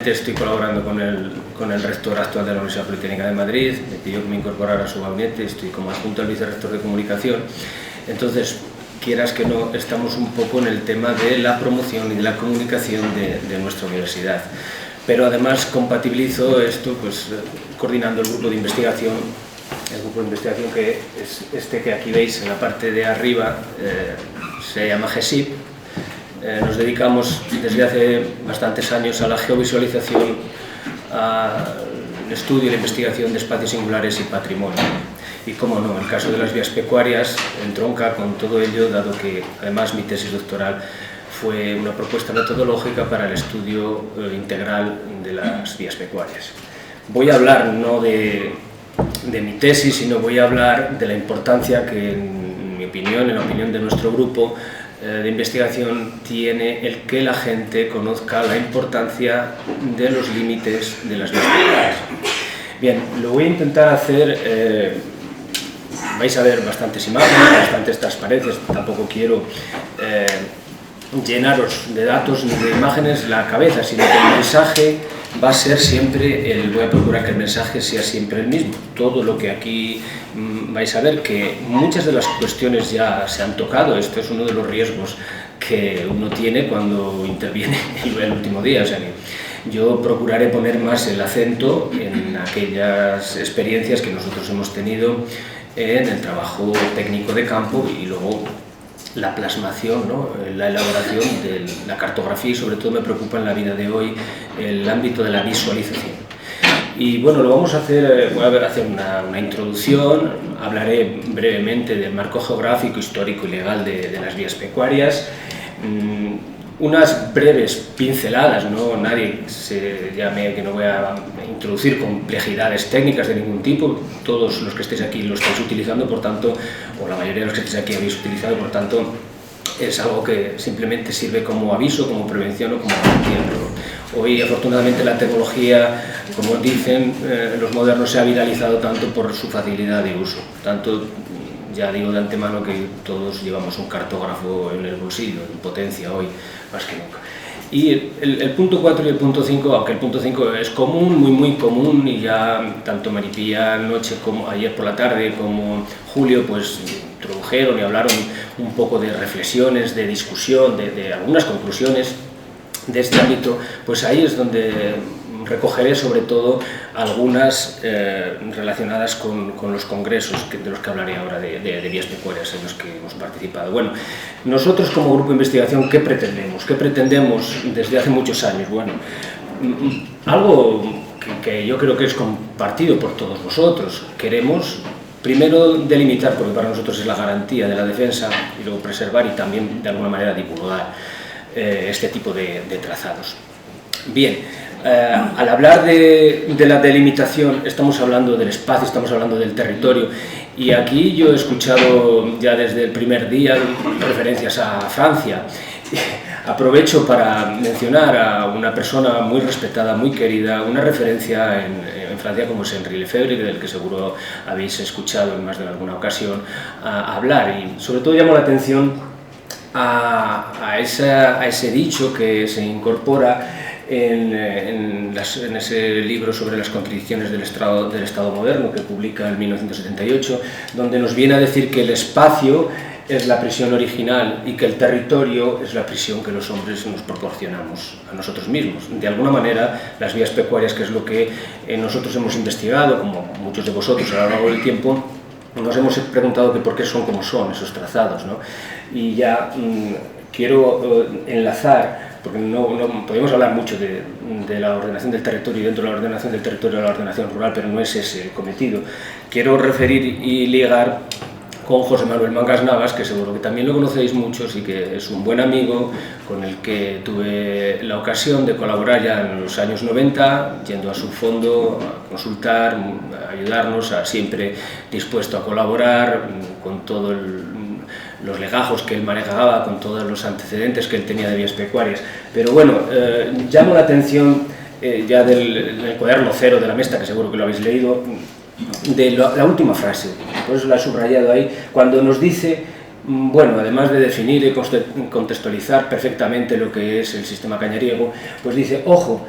Estoy colaborando con el rector actual de la Universidad Politécnica de Madrid, me pidió que me incorporara a su gabinete, estoy como adjunto al vicerrector de comunicación. Entonces, quieras que no, estamos un poco en el tema de la promoción y de la comunicación de nuestra universidad. Pero además compatibilizo esto pues, coordinando el grupo de investigación, que es este que aquí veis en la parte de arriba, se llama GESIP. Nos dedicamos desde hace bastantes años a la geovisualización, al estudio y la investigación de espacios singulares y patrimonio. Y cómo no, el caso de las vías pecuarias entronca con todo ello, dado que además mi tesis doctoral fue una propuesta metodológica para el estudio integral de las vías pecuarias. Voy a hablar no de mi tesis, sino voy a hablar de la importancia que, en mi opinión, en la opinión de nuestro grupo de investigación, tiene el que la gente conozca la importancia de los límites de las vías pecuarias. Bien, lo voy a intentar hacer, vais a ver bastantes imágenes, bastantes transparencias, tampoco quiero llenaros de datos ni de imágenes la cabeza, sino que el mensaje va a ser siempre, voy a procurar que el mensaje sea siempre el mismo. Todo lo que aquí vais a ver, que muchas de las cuestiones ya se han tocado, esto es uno de los riesgos que uno tiene cuando interviene el último día, o sea que yo procuraré poner más el acento en aquellas experiencias que nosotros hemos tenido en el trabajo técnico de campo y luego la plasmación, ¿no? La elaboración de la cartografía y sobre todo me preocupa en la vida de hoy el ámbito de la visualización. Y bueno, lo vamos a hacer, voy a hacer una introducción, hablaré brevemente del marco geográfico, histórico y legal de las vías pecuarias, unas breves pinceladas, ¿no? Nadie se llame que no voy a introducir complejidades técnicas de ningún tipo, todos los que estéis aquí lo estáis utilizando, por tanto, o la mayoría de los que estéis aquí habéis utilizado, por tanto, es algo que simplemente sirve como aviso, como prevención o como garantía. Hoy, afortunadamente, la tecnología, como dicen los modernos, se ha viralizado tanto por su facilidad de uso, tanto. Ya digo de antemano que todos llevamos un cartógrafo en el bolsillo, en potencia hoy, más que nunca. Y el punto 4 y el punto 5, aunque el punto 5 es común, muy común, y ya tanto Maripía anoche como ayer por la tarde como Julio pues introdujeron y hablaron un poco de reflexiones, de discusión, de algunas conclusiones de este ámbito, pues ahí es donde recogeré sobre todo algunas relacionadas con los congresos de los que hablaré ahora, de vías pecuarias en los que hemos participado. Bueno, nosotros como grupo de investigación, ¿qué pretendemos? ¿Qué pretendemos desde hace muchos años? Bueno, algo que yo creo que es compartido por todos vosotros. Queremos primero delimitar, porque para nosotros es la garantía de la defensa, y luego preservar y también de alguna manera divulgar este tipo de trazados. Bien. Al hablar de la delimitación estamos hablando del espacio, estamos hablando del territorio, y aquí yo he escuchado ya desde el primer día referencias a Francia. Aprovecho para mencionar a una persona muy respetada, muy querida, una referencia en Francia como es Henri Lefebvre, del que seguro habéis escuchado en más de alguna ocasión hablar, y sobre todo llamo la atención a ese dicho que se incorpora en ese libro sobre las contradicciones del Estado moderno, que publica en 1978, donde nos viene a decir que el espacio es la prisión original y que el territorio es la prisión que los hombres nos proporcionamos a nosotros mismos. De alguna manera, las vías pecuarias, que es lo que nosotros hemos investigado, como muchos de vosotros a lo largo del tiempo, nos hemos preguntado que por qué son como son esos trazados, ¿no? Y ya quiero enlazar, porque no podemos hablar mucho de la ordenación del territorio y dentro de la ordenación del territorio la ordenación rural, pero no es ese el cometido. Quiero referir y ligar con José Manuel Mangas Navas, que seguro que también lo conocéis muchos y que es un buen amigo con el que tuve la ocasión de colaborar ya en los años 90, yendo a su fondo a consultar, a ayudarnos, siempre dispuesto a colaborar con todos los legajos que él manejaba, con todos los antecedentes que él tenía de vías pecuarias. Pero bueno, llamo la atención ya del cuaderno cero de la Mesta, que seguro que lo habéis leído, de la última frase, por eso la he subrayado ahí, cuando nos dice, bueno, además de definir y contextualizar perfectamente lo que es el sistema cañariego, pues dice, ojo,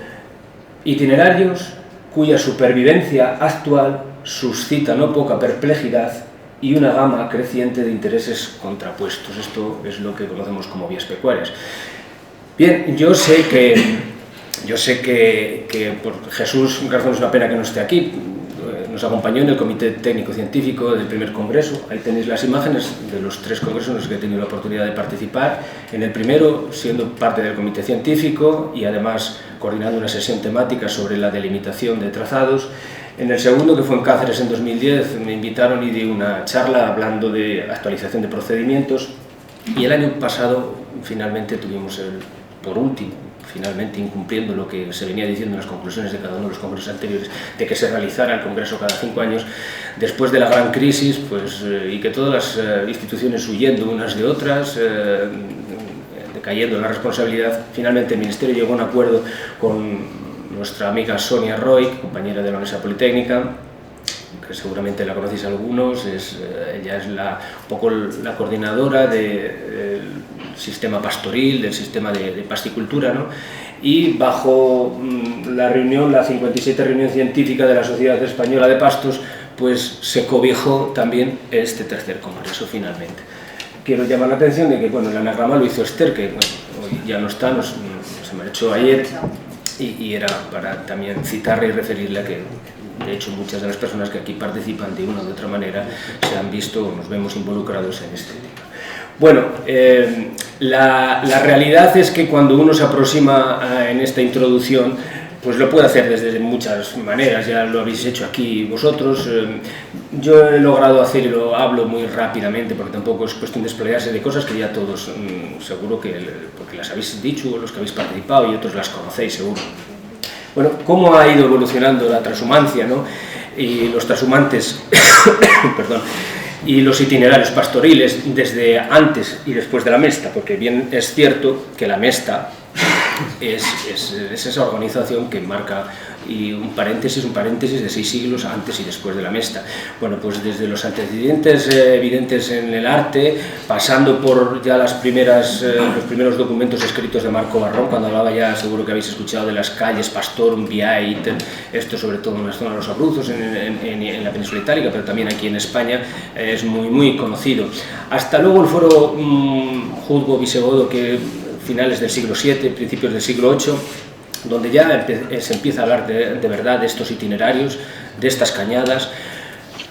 itinerarios cuya supervivencia actual suscita no poca perplejidad y una gama creciente de intereses contrapuestos. Esto es lo que conocemos como vías pecuarias. Bien, yo sé que por Jesús Garzón es una pena que no esté aquí. Nos acompañó en el Comité Técnico Científico del primer congreso. Ahí tenéis las imágenes de los 3 congresos en los que he tenido la oportunidad de participar. En el primero, siendo parte del Comité Científico y además coordinando una sesión temática sobre la delimitación de trazados. En el segundo, que fue en Cáceres en 2010, me invitaron y di una charla hablando de actualización de procedimientos. Y el año pasado, finalmente, tuvimos por último, finalmente incumpliendo lo que se venía diciendo en las conclusiones de cada uno de los congresos anteriores, de que se realizara el congreso cada 5 años, después de la gran crisis, pues, y que todas las instituciones huyendo unas de otras, decayendo en la responsabilidad, finalmente el Ministerio llegó a un acuerdo con nuestra amiga Sonia Roy, compañera de la Universidad Politécnica, que seguramente la conocéis algunos. Ella es un poco la coordinadora del sistema pastoril, del sistema de pasticultura, ¿no? Y bajo la 57 reunión científica de la Sociedad Española de Pastos, pues se cobijó también este tercer congreso finalmente. Quiero llamar la atención de que, bueno, el anagrama lo hizo Esther, que bueno, hoy ya no está, se me ha hecho ayer, y era para también citarle y referirle a que, de hecho, muchas de las personas que aquí participan de una u otra manera se han visto o nos vemos involucrados en este tema. Bueno, la realidad es que cuando uno se aproxima en esta introducción, pues lo puede hacer desde muchas maneras, ya lo habéis hecho aquí vosotros. Yo he logrado hacer, y lo hablo muy rápidamente, porque tampoco es cuestión de explayarse de cosas que ya todos, seguro que, porque las habéis dicho, los que habéis participado y otros las conocéis seguro. Bueno, ¿cómo ha ido evolucionando la transhumancia, ¿no? Y los transhumantes, perdón, y los itinerarios pastoriles desde antes y después de la Mesta? Porque bien es cierto que la Mesta es esa organización que marca un paréntesis de 6 siglos antes y después de la Mesta. Bueno, pues desde los antecedentes evidentes en el arte, pasando por ya los primeros documentos escritos de Marco Barrón, cuando hablaba ya, seguro que habéis escuchado, de las calles Pastorum, Via Iter, esto sobre todo en la zona de los Abruzos, en la península itálica, pero también aquí en España es muy conocido. Hasta luego el foro juzgo-visigodo, que finales del siglo VII, principios del siglo VIII, donde ya se empieza a hablar de verdad de estos itinerarios, de estas cañadas,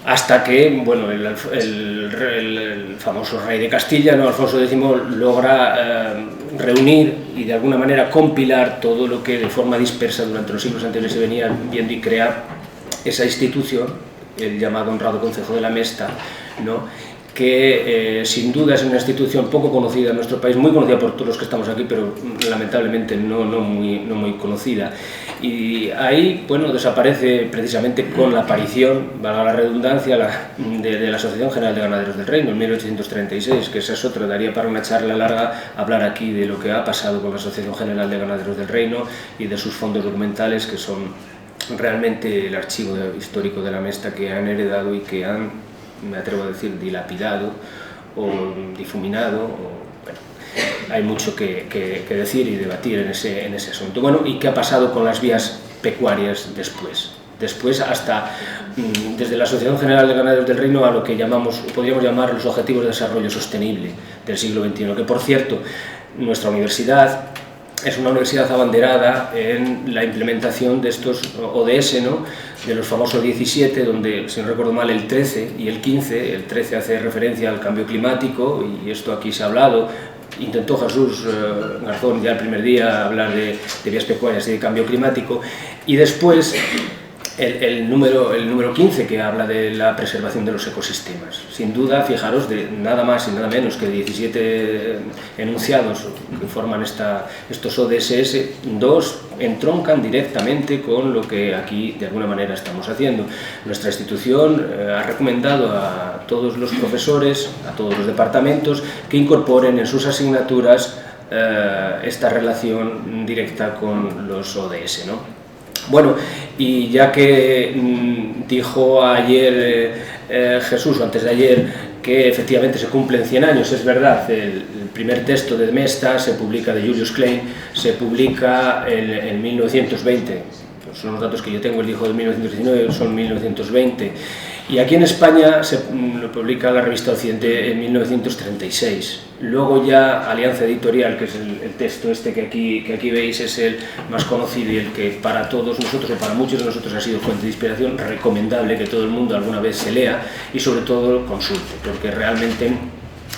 hasta que, bueno, el famoso rey de Castilla, ¿no?, Alfonso X, logra reunir y de alguna manera compilar todo lo que de forma dispersa durante los siglos anteriores se venía viendo, y crea esa institución, el llamado honrado Concejo de la Mesta, ¿no?, que sin duda es una institución poco conocida en nuestro país, muy conocida por todos los que estamos aquí, pero lamentablemente no muy conocida. Y ahí, bueno, desaparece precisamente con la aparición, valga la redundancia, de la Asociación General de Ganaderos del Reino en 1836, que esa es otra, daría para una charla larga hablar aquí de lo que ha pasado con la Asociación General de Ganaderos del Reino y de sus fondos documentales, que son realmente el archivo histórico de la Mesta que han heredado y que han, me atrevo a decir, dilapidado o difuminado. Bueno, hay mucho que decir y debatir en ese asunto. Bueno, ¿y qué ha pasado con las vías pecuarias después? Después, hasta desde la Asociación General de Ganaderos del Reino, a lo que podríamos llamar los Objetivos de Desarrollo Sostenible del siglo XXI, que, por cierto, nuestra universidad es una universidad abanderada en la implementación de estos ODS, ¿no?, de los famosos 17, donde, si no recuerdo mal, el 13 y el 15, el 13 hace referencia al cambio climático, y esto aquí se ha hablado. Intentó Jesús Garzón ya el primer día hablar de vías pecuarias y de cambio climático, y después el número 15, que habla de la preservación de los ecosistemas. Sin duda, fijaros, de nada más y nada menos que 17 enunciados que forman estos ODS, 2 entroncan directamente con lo que aquí de alguna manera estamos haciendo. Nuestra institución ha recomendado a todos los profesores, a todos los departamentos, que incorporen en sus asignaturas esta relación directa con los ODS, ¿no? Bueno, y ya que dijo ayer Jesús, o antes de ayer, que efectivamente se cumplen 100 años, es verdad, el primer texto de Mesta se publica, de Julius Klein, se publica en 1920, pues son los datos que yo tengo, el hijo de 1919, son 1920, y aquí en España lo publica la revista Occidente en 1936. Luego ya Alianza Editorial, que es el texto este que aquí veis, es el más conocido y el que para todos nosotros, o para muchos de nosotros, ha sido fuente de inspiración, recomendable que todo el mundo alguna vez se lea y sobre todo consulte, porque realmente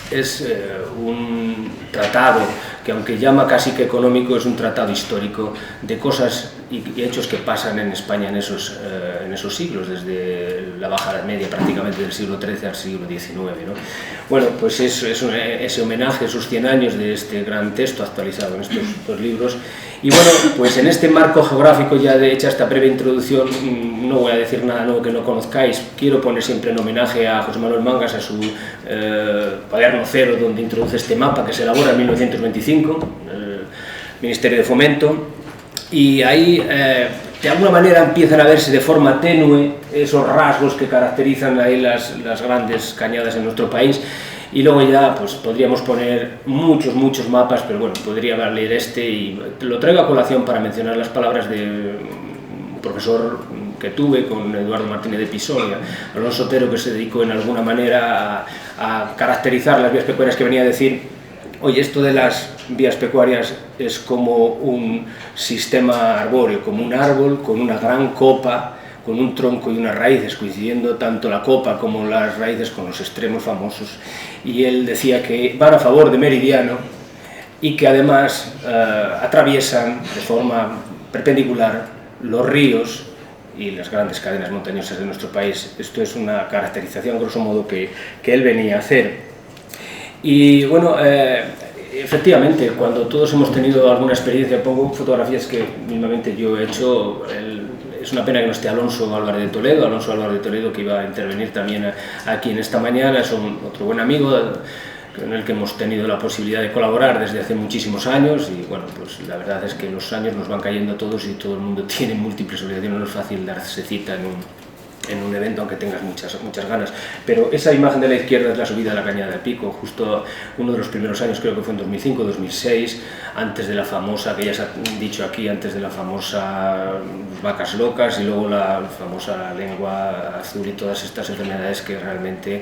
es un tratado que, aunque llama casi que económico, es un tratado histórico de cosas y hechos que pasan en España en esos siglos, desde la Baja Edad Media, prácticamente del siglo XIII al siglo XIX, ¿no? Bueno, pues ese homenaje, esos 100 años de este gran texto actualizado en estos dos libros. Y bueno, pues en este marco geográfico, ya de hecha esta breve introducción, no voy a decir nada nuevo que no conozcáis. Quiero poner siempre en homenaje a José Manuel Mangas, a su cuaderno cero, donde introduce este mapa que se elabora en 1925, el Ministerio de Fomento, y ahí de alguna manera empiezan a verse de forma tenue esos rasgos que caracterizan ahí las grandes cañadas en nuestro país. Y luego ya pues podríamos poner muchos mapas, pero bueno, podría valer este, y lo traigo a colación para mencionar las palabras de un profesor que tuve con Eduardo Martínez de Pisonia, Alonso Otero, que se dedicó en alguna manera a caracterizar las vías pecuarias, que venía a decir: oye, esto de las vías pecuarias es como un sistema arbóreo, como un árbol con una gran copa, con un tronco y unas raíces, coincidiendo tanto la copa como las raíces con los extremos famosos. Y él decía que van a favor de meridiano y que además atraviesan de forma perpendicular los ríos y las grandes cadenas montañosas de nuestro país. Esto es una caracterización, grosso modo, que él venía a hacer. Y bueno, efectivamente, cuando todos hemos tenido alguna experiencia, pongo fotografías que mismamente yo he hecho. Es una pena que no esté Alonso Álvarez de Toledo, que iba a intervenir también aquí en esta mañana. Es otro buen amigo con el que hemos tenido la posibilidad de colaborar desde hace muchísimos años, y bueno, pues la verdad es que los años nos van cayendo a todos y todo el mundo tiene múltiples obligaciones, no es fácil darse cita en un evento aunque tengas muchas ganas. Pero esa imagen de la izquierda es la subida de la Cañada del Pico, justo uno de los primeros años, creo que fue en 2005, 2006, antes de la famosa, que ya se ha dicho aquí, antes de la famosa vacas locas y luego la famosa lengua azul y todas estas enfermedades que realmente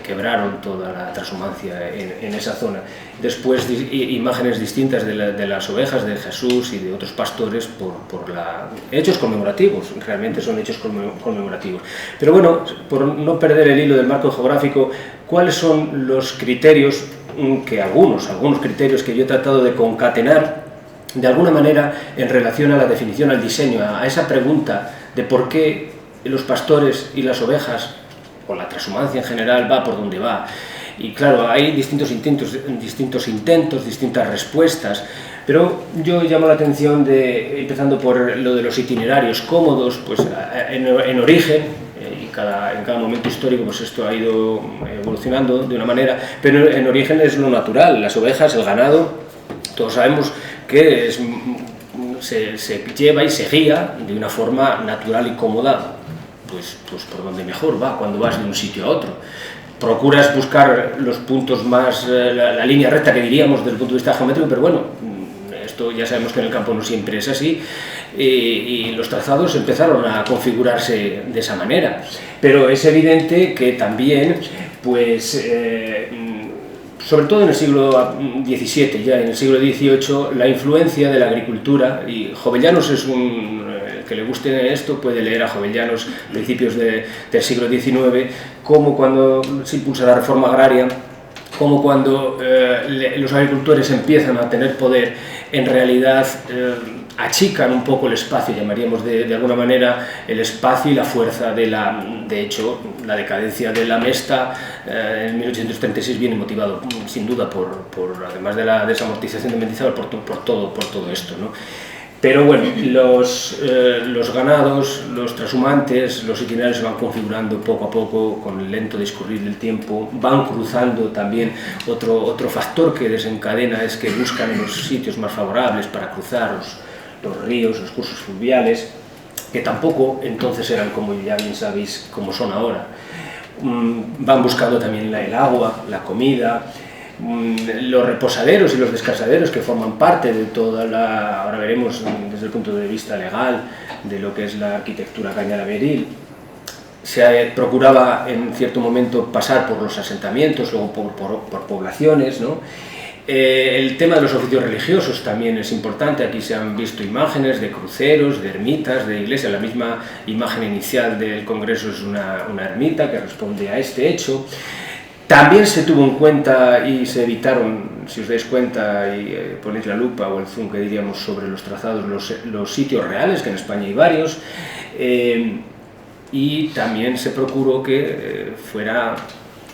quebraron toda la transhumancia en esa zona. Después imágenes distintas de las ovejas de Jesús y de otros pastores hechos conmemorativos, realmente son hechos conmemorativos. Pero bueno, por no perder el hilo del marco geográfico, ¿cuáles son los criterios algunos criterios que yo he tratado de concatenar de alguna manera en relación a la definición, al diseño, a esa pregunta de por qué los pastores y las ovejas, o la transhumancia en general, va por donde va? Y claro, hay distintos intentos, distintas respuestas, pero yo llamo la atención empezando por lo de los itinerarios cómodos, pues en origen, y en cada momento histórico pues esto ha ido evolucionando de una manera, pero en origen es lo natural, las ovejas, el ganado, todos sabemos que se lleva y se guía de una forma natural y cómoda, pues por donde mejor va cuando vas de un sitio a otro. Procuras buscar los puntos más, la línea recta, que diríamos desde el punto de vista geométrico, pero bueno, esto ya sabemos que en el campo no siempre es así, y los trazados empezaron a configurarse de esa manera. Pero es evidente que también, pues, sobre todo en el siglo XVII, ya en el siglo XVIII, la influencia de la agricultura, y Jovellanos es que le guste esto puede leer a Jovellanos, principios del siglo XIX, como cuando se impulsa la reforma agraria, como cuando los agricultores empiezan a tener poder, en realidad achican un poco el espacio, llamaríamos de alguna manera el espacio y la fuerza de hecho, la decadencia de la Mesta en 1836 viene motivado sin duda además de la desamortización de Mendizábal, por todo esto, ¿no? Pero bueno, los ganados, los transhumantes, los itinerarios se van configurando poco a poco con el lento discurrir del tiempo, van cruzando también. Otro factor que desencadena es que buscan los sitios más favorables para cruzar los ríos, los cursos fluviales, que tampoco entonces eran, como ya bien sabéis, como son ahora. Van buscando también el agua, la comida. Los reposaderos y los descansaderos que forman parte de toda la, ahora veremos desde el punto de vista legal, de lo que es la arquitectura cañaveril. Se procuraba en cierto momento pasar por los asentamientos, luego por poblaciones, ¿no? El tema de los oficios religiosos también es importante. Aquí se han visto imágenes de cruceros, de ermitas, de iglesias. La misma imagen inicial del Congreso es una ermita que responde a este hecho. También se tuvo en cuenta y se evitaron, si os dais cuenta y ponéis la lupa o el zoom que diríamos sobre los trazados, los sitios reales, que en España hay varios, y también se procuró que fuera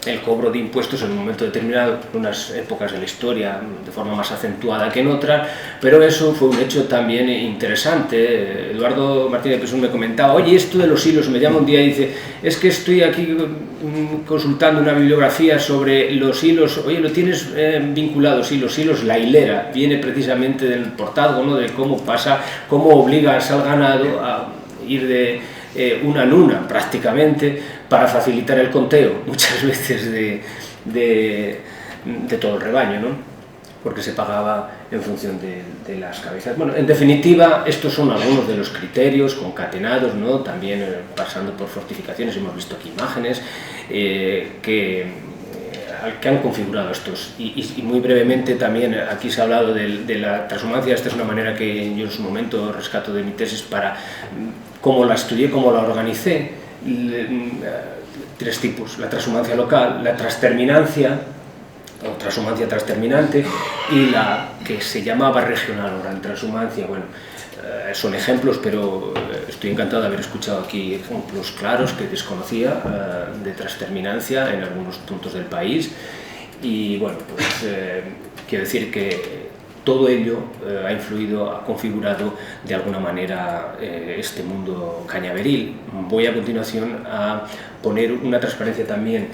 el cobro de impuestos en un momento determinado, en unas épocas de la historia de forma más acentuada que en otras, pero eso fue un hecho también interesante. Eduardo Martínez Pesún me comentaba, oye, esto de los hilos, me llama un día y dice, es que estoy aquí consultando una bibliografía sobre los hilos, oye, lo tienes vinculado, sí, los hilos, la hilera, viene precisamente del portazgo, ¿no? De cómo pasa, cómo obligas al ganado a ir de una luna prácticamente para facilitar el conteo muchas veces de todo el rebaño, ¿no? Porque se pagaba en función de las cabezas. Bueno, en definitiva, estos son algunos de los criterios concatenados, ¿no? También pasando por fortificaciones, hemos visto aquí imágenes que han configurado estos. Y muy brevemente también aquí se ha hablado de la transhumancia. Esta es una manera que yo en su momento rescato de mi tesis para cómo la estudié, cómo la organicé. Tres tipos: la transhumancia local, la transterminancia o transhumancia transterminante y la que se llamaba regional o gran transhumancia. Bueno, son ejemplos, pero estoy encantado de haber escuchado aquí ejemplos claros que desconocía de transterminancia en algunos puntos del país. Y bueno, pues quiero decir que todo ello ha influido, ha configurado de alguna manera este mundo cañaveril. Voy a continuación a poner una transparencia también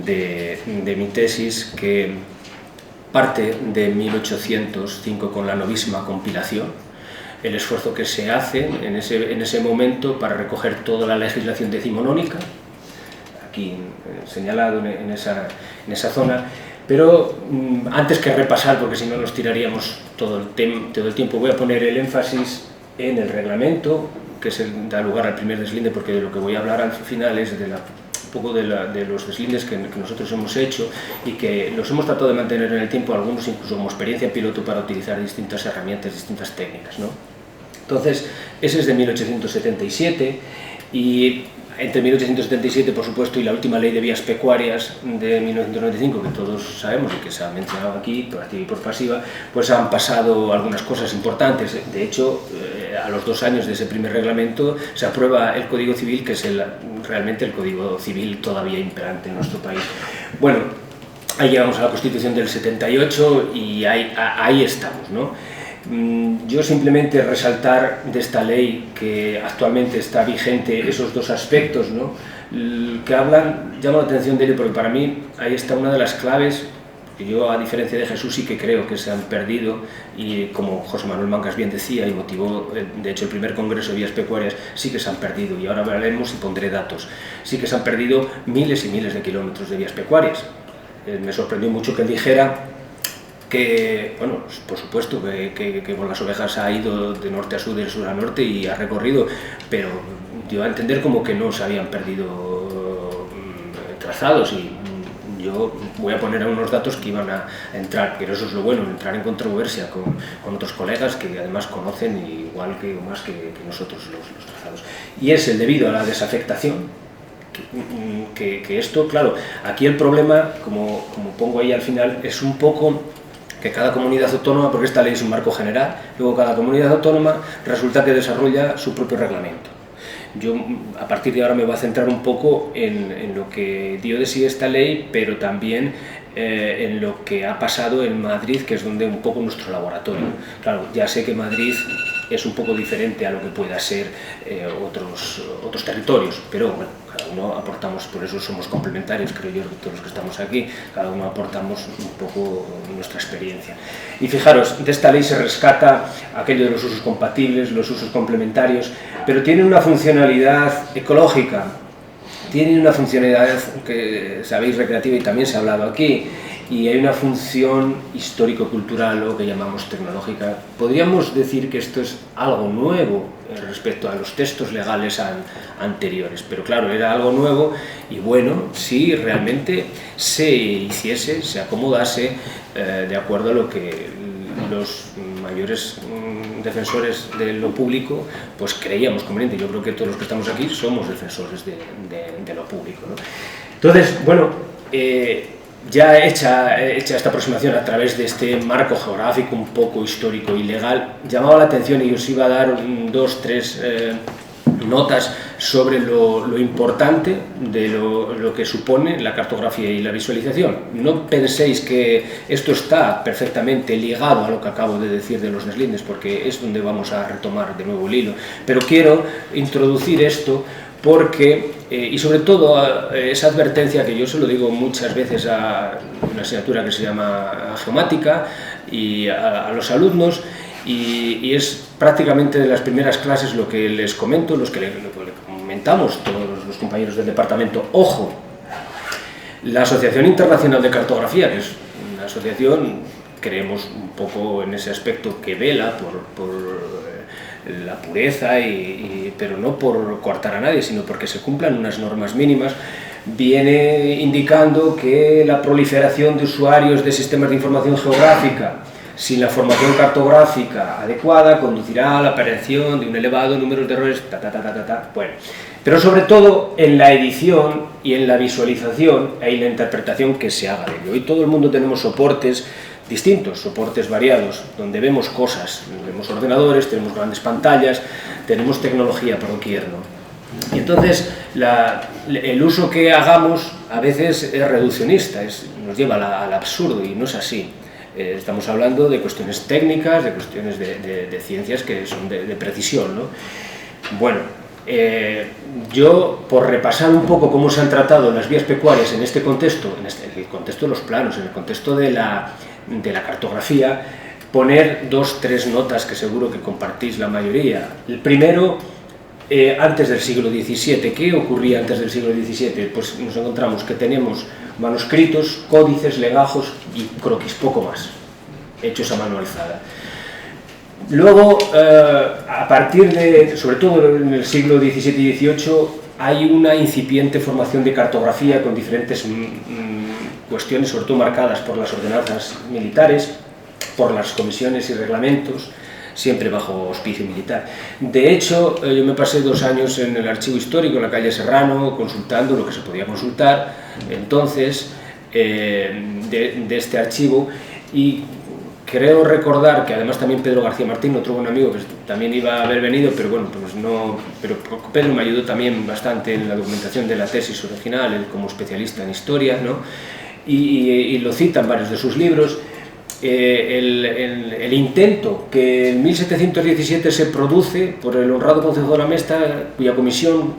de mi tesis que parte de 1805 con la novísima compilación, el esfuerzo que se hace en ese momento para recoger toda la legislación decimonónica, aquí señalado en esa zona. Pero antes que repasar, porque si no nos tiraríamos todo el tiempo, voy a poner el énfasis en el reglamento, que da lugar al primer deslinde, porque de lo que voy a hablar al final es un poco de los deslindes que nosotros hemos hecho y que los hemos tratado de mantener en el tiempo, algunos incluso como experiencia piloto para utilizar distintas herramientas, distintas técnicas, ¿no? Entonces, ese es de 1877 y entre 1877, por supuesto, y la última ley de vías pecuarias de 1995, que todos sabemos y que se ha mencionado aquí, por activa y por pasiva, pues han pasado algunas cosas importantes. De hecho, a los 2 años de ese primer reglamento se aprueba el Código Civil, que es realmente el Código Civil todavía imperante en nuestro país. Bueno, ahí llegamos a la Constitución del 78 y ahí estamos, ¿no? Yo simplemente resaltar de esta ley que actualmente está vigente esos dos aspectos, ¿no? Que llaman la atención de ello, porque para mí ahí está una de las claves que yo, a diferencia de Jesús, sí que creo que se han perdido, y como José Manuel Mancas bien decía y motivó de hecho el primer congreso de vías pecuarias, sí que se han perdido, y ahora hablaremos y pondré datos, sí que se han perdido miles y miles de kilómetros de vías pecuarias. Me sorprendió mucho que él dijera que, bueno, por supuesto que con las ovejas ha ido de norte a sur, de sur a norte y ha recorrido, pero dio a entender como que no se habían perdido trazados, y yo voy a poner unos datos que iban a entrar, pero eso es lo bueno, entrar en controversia con otros colegas que además conocen igual que o más que nosotros los trazados. Y es el debido a la desafectación. Que esto, claro, aquí el problema, como pongo ahí al final, es un poco que cada comunidad autónoma, porque esta ley es un marco general, luego cada comunidad autónoma resulta que desarrolla su propio reglamento. Yo a partir de ahora me voy a centrar un poco en lo que dio de sí esta ley, pero también en lo que ha pasado en Madrid, que es donde un poco nuestro laboratorio. Claro, ya sé que Madrid es un poco diferente a lo que pueda ser otros territorios, pero bueno, cada uno aportamos, por eso somos complementarios, creo yo, todos los que estamos aquí, cada uno aportamos un poco nuestra experiencia. Y fijaros, de esta ley se rescata aquello de los usos compatibles, los usos complementarios, pero tiene una funcionalidad ecológica, tiene una funcionalidad que sabéis recreativa y también se ha hablado aquí, y hay una función histórico-cultural o que llamamos tecnológica. Podríamos decir que esto es algo nuevo respecto a los textos legales anteriores, pero claro, era algo nuevo y bueno, si realmente se hiciese, se acomodase de acuerdo a lo que los mayores defensores de lo público pues creíamos conveniente. Yo creo que todos los que estamos aquí somos defensores de lo público, ¿no? Entonces, bueno, ya hecha esta aproximación a través de este marco geográfico un poco histórico y legal, llamaba la atención y os iba a dar 2, 3 notas sobre lo importante de lo que supone la cartografía y la visualización. No penséis que esto está perfectamente ligado a lo que acabo de decir de los deslindes, porque es donde vamos a retomar de nuevo el hilo, pero quiero introducir esto porque, y sobre todo esa advertencia que yo se lo digo muchas veces a una asignatura que se llama geomática y a los alumnos, y es prácticamente de las primeras clases lo que les comento, lo que le comentamos todos los compañeros del departamento. Ojo, la Asociación Internacional de Cartografía, que es una asociación, creemos un poco en ese aspecto, que vela por la pureza, pero no por coartar a nadie, sino porque se cumplan unas normas mínimas, viene indicando que la proliferación de usuarios de sistemas de información geográfica sin la formación cartográfica adecuada conducirá a la aparición de un elevado número de errores, Bueno, pero sobre todo en la edición y en la visualización y la interpretación que se haga de ello. Hoy todo el mundo tenemos soportes distintos, soportes variados, donde vemos cosas, vemos ordenadores, tenemos grandes pantallas, tenemos tecnología por doquier, ¿no? Y entonces el uso que hagamos a veces es reduccionista, nos lleva al absurdo y no es así. Estamos hablando de cuestiones técnicas, de cuestiones de ciencias que son de precisión, ¿no? Bueno, yo, por repasar un poco cómo se han tratado las vías pecuarias en este contexto, en el contexto de los planos, en el contexto de la cartografía, poner 2, 3 notas que seguro que compartís la mayoría. El primero, antes del siglo XVII. ¿Qué ocurría antes del siglo XVII? Pues nos encontramos que tenemos manuscritos, códices, legajos y croquis, poco más, hechos a mano alzada. Luego, a partir de, sobre todo en el siglo XVII y XVIII, hay una incipiente formación de cartografía con diferentes cuestiones, sobre todo marcadas por las ordenanzas militares, por las comisiones y reglamentos, siempre bajo auspicio militar. De hecho, yo me pasé 2 años en el archivo histórico, en la calle Serrano, consultando lo que se podía consultar entonces de este archivo, y creo recordar que además también Pedro García Martín, otro buen amigo que también iba a haber venido, pero bueno, pues no, pero Pedro me ayudó también bastante en la documentación de la tesis original, él como especialista en historia, ¿no? Y lo citan varios de sus libros. El intento que en 1717 se produce por el honrado Concejo de la Mesta, cuya comisión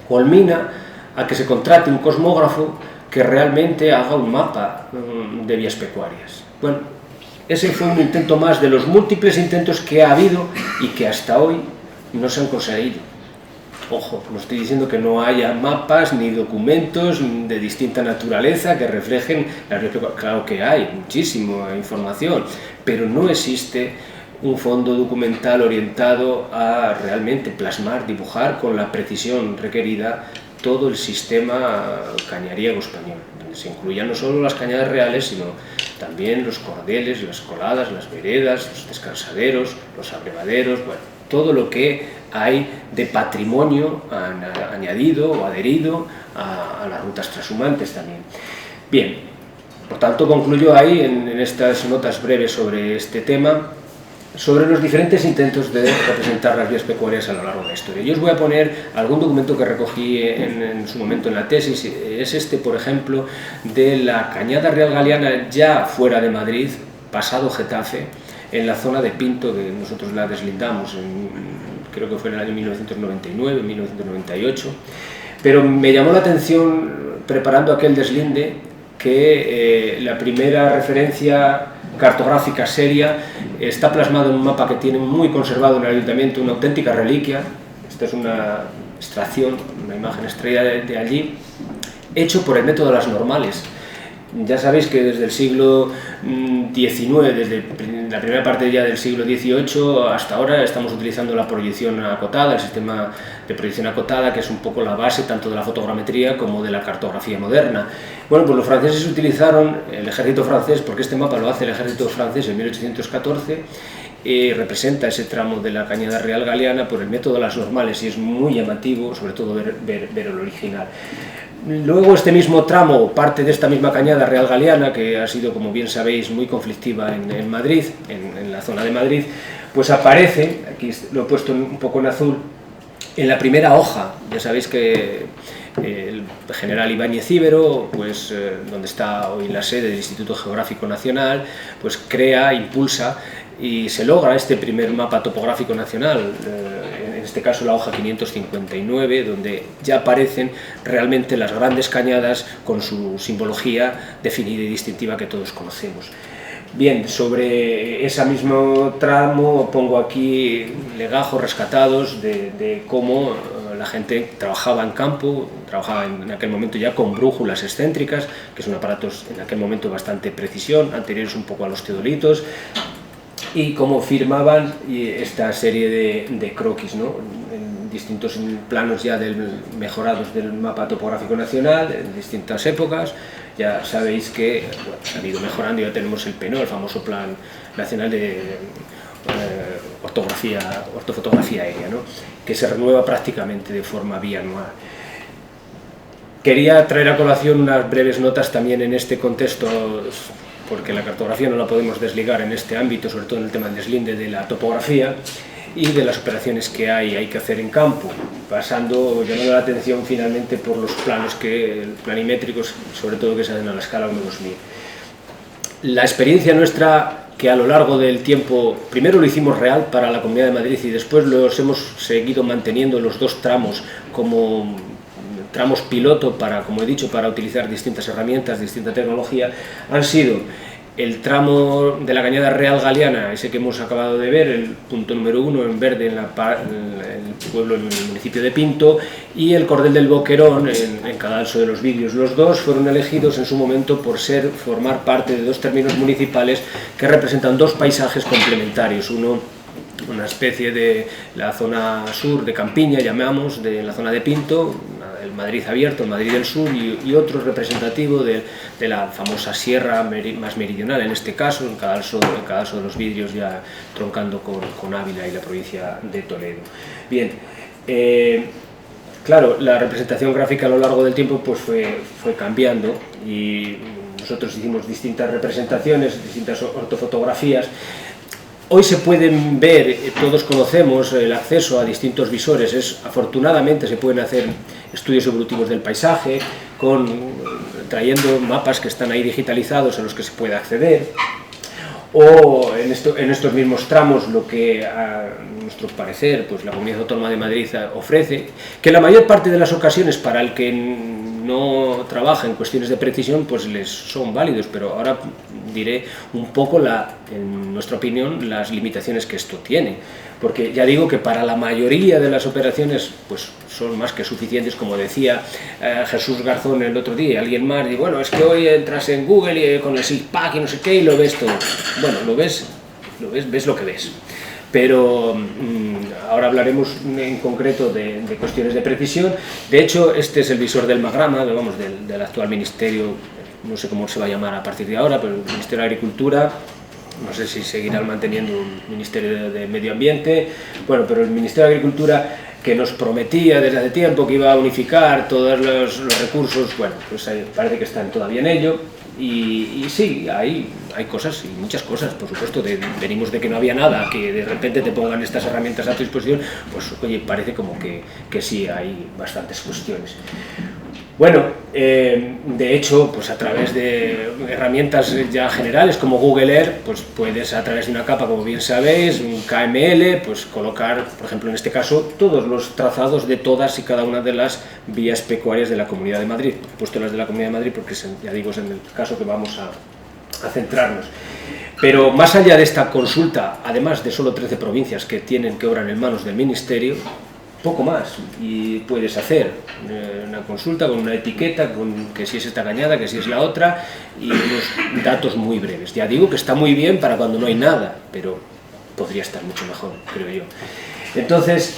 culmina a que se contrate un cosmógrafo que realmente haga un mapa de vías pecuarias. Bueno, ese fue un intento más de los múltiples intentos que ha habido y que hasta hoy no se han conseguido. Ojo, no estoy diciendo que no haya mapas ni documentos de distinta naturaleza que reflejen las vías pecuarias. Claro que hay muchísima información, pero no existe un fondo documental orientado a realmente plasmar, dibujar con la precisión requerida todo el sistema cañariego español, donde se incluyan no solo las cañadas reales, sino también los cordeles, las coladas, las veredas, los descansaderos, los abrevaderos, bueno, todo lo que hay de patrimonio añadido o adherido a las rutas transhumantes también. Bien, por tanto concluyo ahí en estas notas breves sobre este tema, sobre los diferentes intentos de representar las vías pecuarias a lo largo de la historia. Yo os voy a poner algún documento que recogí en su momento en la tesis, es este, por ejemplo, de la Cañada Real Galiana ya fuera de Madrid, pasado Getafe, en la zona de Pinto, que nosotros la deslindamos, creo que fue en el año 1999, 1998, pero me llamó la atención, preparando aquel deslinde, que la primera referencia cartográfica seria está plasmado en un mapa que tiene muy conservado en el ayuntamiento, una auténtica reliquia. Esta es una extracción, una imagen extraída de allí, hecho por el método de las normales. Ya sabéis que desde el siglo XIX, desde la primera parte ya del siglo XVIII hasta ahora, estamos utilizando la proyección acotada, el sistema de proyección acotada, que es un poco la base tanto de la fotogrametría como de la cartografía moderna. Bueno, pues los franceses utilizaron, el ejército francés, porque este mapa lo hace el ejército francés en 1814, representa ese tramo de la Cañada Real Galiana por el método de las normales, y es muy llamativo, sobre todo ver el original. Luego este mismo tramo, parte de esta misma Cañada Real Galiana, que ha sido, como bien sabéis, muy conflictiva en Madrid, en la zona de Madrid, pues aparece, aquí lo he puesto un poco en azul, en la primera hoja. Ya sabéis que el general Ibáñez Íbero, pues, donde está hoy la sede del Instituto Geográfico Nacional, pues crea, impulsa y se logra este primer mapa topográfico nacional, en este caso la hoja 559, donde ya aparecen realmente las grandes cañadas con su simbología definida y distintiva que todos conocemos. Bien, sobre ese mismo tramo pongo aquí legajos rescatados de cómo la gente trabajaba en campo, trabajaba en aquel momento ya con brújulas excéntricas, que son aparatos en aquel momento bastante precisión, anteriores un poco a los teodolitos, y cómo firmaban esta serie de croquis, ¿no?, en distintos planos ya mejorados del mapa topográfico nacional, en distintas épocas. Ya sabéis que se han ido mejorando, ya tenemos el PENO, el famoso Plan Nacional de Ortofotografía Aérea, ¿no?, que se renueva prácticamente de forma bianual. Quería traer a colación unas breves notas también en este contexto, porque la cartografía no la podemos desligar en este ámbito, sobre todo en el tema del deslinde de la topografía y de las operaciones que hay que hacer en campo, llamando la atención finalmente por los planos planimétricos, sobre todo que se hacen a la escala 1-2000. La experiencia nuestra, que a lo largo del tiempo, primero lo hicimos real para la Comunidad de Madrid y después los hemos seguido manteniendo los dos tramos como tramos piloto para, como he dicho, para utilizar distintas herramientas, distinta tecnología, han sido el tramo de la Cañada Real Galiana, ese que hemos acabado de ver, el punto número 1 en verde en el pueblo, en el municipio de Pinto, y el Cordel del Boquerón en Cadalso de los Vidrios. Los dos fueron elegidos en su momento por formar parte de dos términos municipales que representan dos paisajes complementarios, una especie de la zona sur de Campiña, llamamos, de la zona de Pinto, el Madrid abierto, el Madrid del sur, y otro representativo de la famosa sierra más meridional, en este caso, en Cadalso de los Vidrios, ya troncando con Ávila y la provincia de Toledo. Bien, claro, la representación gráfica a lo largo del tiempo pues fue cambiando, y nosotros hicimos distintas representaciones, distintas ortofotografías. Hoy se pueden ver, todos conocemos el acceso a distintos visores, afortunadamente se pueden hacer estudios evolutivos del paisaje, trayendo mapas que están ahí digitalizados a los que se puede acceder, o en estos mismos tramos lo que a nuestro parecer pues la Comunidad Autónoma de Madrid ofrece, que la mayor parte de las ocasiones para el que no trabaja en cuestiones de precisión pues les son válidos, pero ahora diré un poco, en nuestra opinión, las limitaciones que esto tiene, porque ya digo que para la mayoría de las operaciones pues son más que suficientes, como decía Jesús Garzón el otro día, alguien más, y bueno, es que hoy entras en Google y con el SIGPAC y no sé qué y lo ves todo. Bueno, ves lo que ves. Pero ahora hablaremos en concreto de cuestiones de precisión. De hecho, este es el visor del Magrama, vamos, del actual ministerio, no sé cómo se va a llamar a partir de ahora, pero el Ministerio de Agricultura, no sé si seguirá manteniendo un Ministerio de Medio Ambiente, bueno, pero el Ministerio de Agricultura, que nos prometía desde hace tiempo que iba a unificar todos los recursos, bueno, pues parece que están todavía en ello. Y sí, hay cosas, y muchas cosas, por supuesto, venimos de que no había nada, que de repente te pongan estas herramientas a tu disposición, pues oye, parece como que sí, hay bastantes cuestiones. Bueno, de hecho, pues a través de herramientas ya generales como Google Earth, pues puedes a través de una capa, como bien sabéis, un KML, pues colocar, por ejemplo, en este caso, todos los trazados de todas y cada una de las vías pecuarias de la Comunidad de Madrid. He puesto las de la Comunidad de Madrid porque, ya digo, es en el caso que vamos a centrarnos. Pero más allá de esta consulta, además de solo 13 provincias que obran en manos del Ministerio, poco más, y puedes hacer una consulta con una etiqueta, con que si es esta cañada, que si es la otra, y unos datos muy breves. Ya digo que está muy bien para cuando no hay nada, pero podría estar mucho mejor, creo yo. Entonces,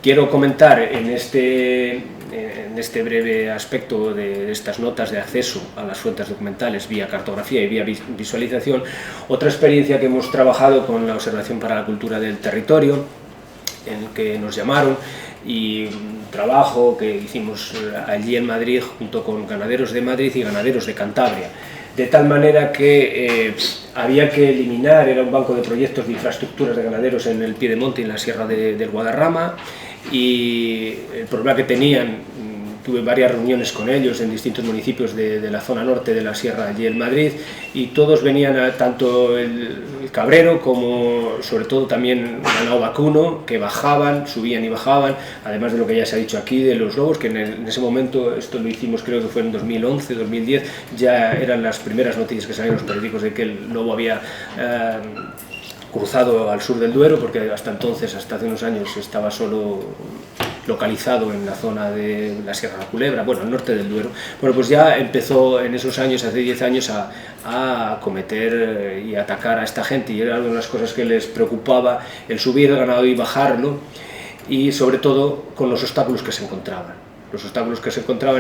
quiero comentar en este breve aspecto de estas notas de acceso a las fuentes documentales vía cartografía y vía visualización, otra experiencia que hemos trabajado con la Observación para la Cultura del Territorio, en el que nos llamaron, y un trabajo que hicimos allí en Madrid junto con ganaderos de Madrid y ganaderos de Cantabria, de tal manera que había que eliminar, era un banco de proyectos de infraestructuras de ganaderos en el Piedemonte y en la Sierra del Guadarrama, y el problema que tenían, tuve varias reuniones con ellos en distintos municipios de la zona norte de la Sierra, allí en Madrid, y todos venían, tanto el cabrero como sobre todo también el ganado vacuno, que bajaban, subían y bajaban, además de lo que ya se ha dicho aquí de los lobos, que en ese momento, esto lo hicimos creo que fue en 2011, 2010, ya eran las primeras noticias que salían en los periódicos de que el lobo había cruzado al sur del Duero, porque hasta entonces, hasta hace unos años, estaba solo localizado en la zona de la Sierra de la Culebra, bueno, al norte del Duero. Bueno, pues ya empezó en esos años, hace 10 años, a cometer y atacar a esta gente, y era una de las cosas que les preocupaba, el subir el ganado y bajarlo, y sobre todo con los obstáculos que se encontraban.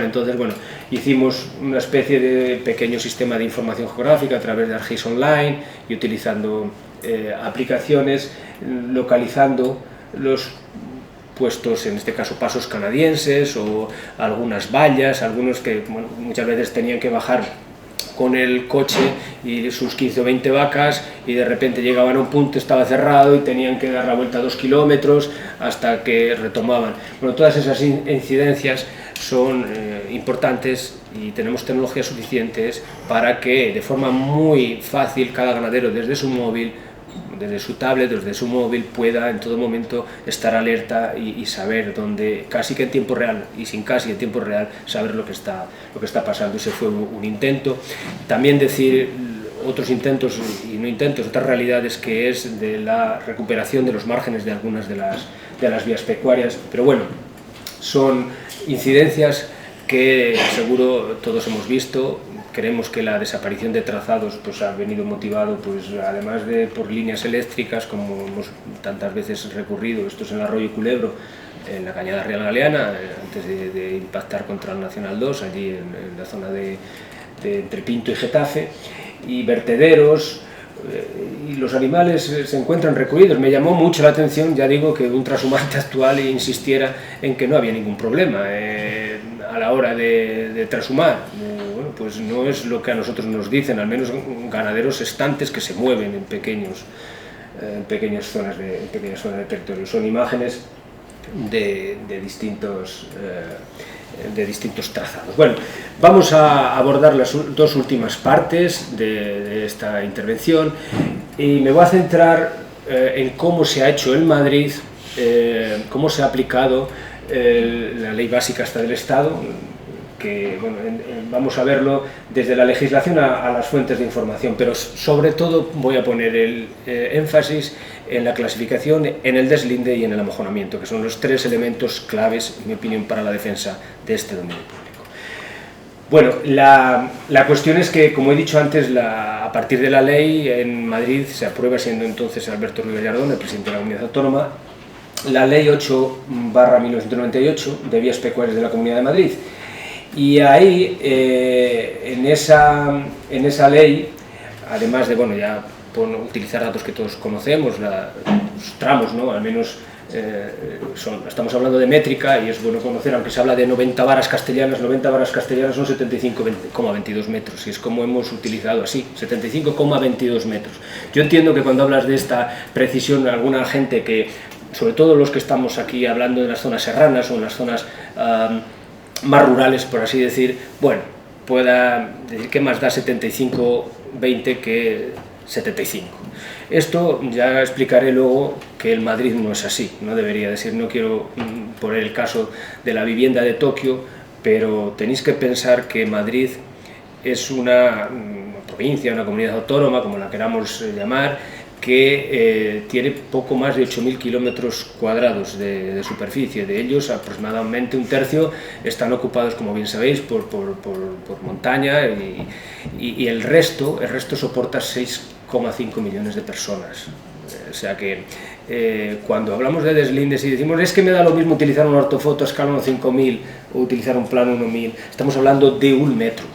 Entonces, bueno, hicimos una especie de pequeño sistema de información geográfica a través de ArcGIS Online y utilizando aplicaciones, localizando los puestos, en este caso pasos canadienses o algunas vallas, algunos que bueno, muchas veces tenían que bajar con el coche y sus 15 o 20 vacas, y de repente llegaban a un punto, estaba cerrado y tenían que dar la vuelta 2 kilómetros hasta que retomaban. Bueno, todas esas incidencias son importantes, y tenemos tecnologías suficientes para que de forma muy fácil cada ganadero desde su móvil, desde su tablet, desde su móvil, pueda en todo momento estar alerta y saber dónde, casi que en tiempo real, y sin casi en tiempo real, saber lo que está pasando. Ese fue un intento. También decir otros intentos y no intentos, otras realidades, que es de la recuperación de los márgenes de algunas de las vías pecuarias, pero bueno, son incidencias que seguro todos hemos visto. Creemos que la desaparición de trazados pues, ha venido motivado, pues, además de por líneas eléctricas, como hemos tantas veces recurrido, esto es en el Arroyo Culebro, en la Cañada Real Galeana, antes de impactar contra el Nacional 2, allí en la zona de entre Pinto y Getafe, y vertederos, y los animales se encuentran recluidos. Me llamó mucho la atención, ya digo, que un trashumante actual insistiera en que no había ningún problema a la hora de trashumar. Bueno, pues no es lo que a nosotros nos dicen, al menos ganaderos estantes que se mueven en pequeñas zonas de territorio. Son imágenes de distintos trazados. Bueno, vamos a abordar las dos últimas partes de esta intervención, y me voy a centrar en cómo se ha hecho en Madrid, cómo se ha aplicado la Ley Básica esta del Estado, que bueno, vamos a verlo desde la legislación a las fuentes de información, pero sobre todo voy a poner el énfasis en la clasificación, en el deslinde y en el amojonamiento, que son los tres elementos claves, en mi opinión, para la defensa de este dominio público. Bueno, la cuestión es que, como he dicho antes, a partir de la ley en Madrid se aprueba, siendo entonces Alberto Ruiz Gallardón el presidente de la Comunidad Autónoma, la Ley 8/1998 de Vías Pecuarias de la Comunidad de Madrid. Y ahí, en esa ley, además de, bueno, ya utilizar datos que todos conocemos, los tramos, ¿no? Al menos estamos hablando de métrica, y es bueno conocer, aunque se habla de 90 varas castellanas son 75,22 metros, y es como hemos utilizado así, 75,22 metros. Yo entiendo que cuando hablas de esta precisión, alguna gente que, sobre todo los que estamos aquí hablando de las zonas serranas o en las zonas más rurales, por así decir, bueno, pueda decir que más da 75,20 que 75. Esto ya explicaré luego que en Madrid no es así, no debería de ser. No quiero poner el caso de la vivienda de Tokio, pero tenéis que pensar que Madrid es una provincia, una comunidad autónoma, como la queramos llamar, que tiene poco más de 8.000 kilómetros cuadrados de superficie. De ellos, aproximadamente un tercio están ocupados, como bien sabéis, por montaña, y el resto soporta 6,5 millones de personas. O sea que cuando hablamos de deslindes y decimos es que me da lo mismo utilizar un ortofoto a escala 1.5000 o utilizar un plano 1.000, estamos hablando de un metro.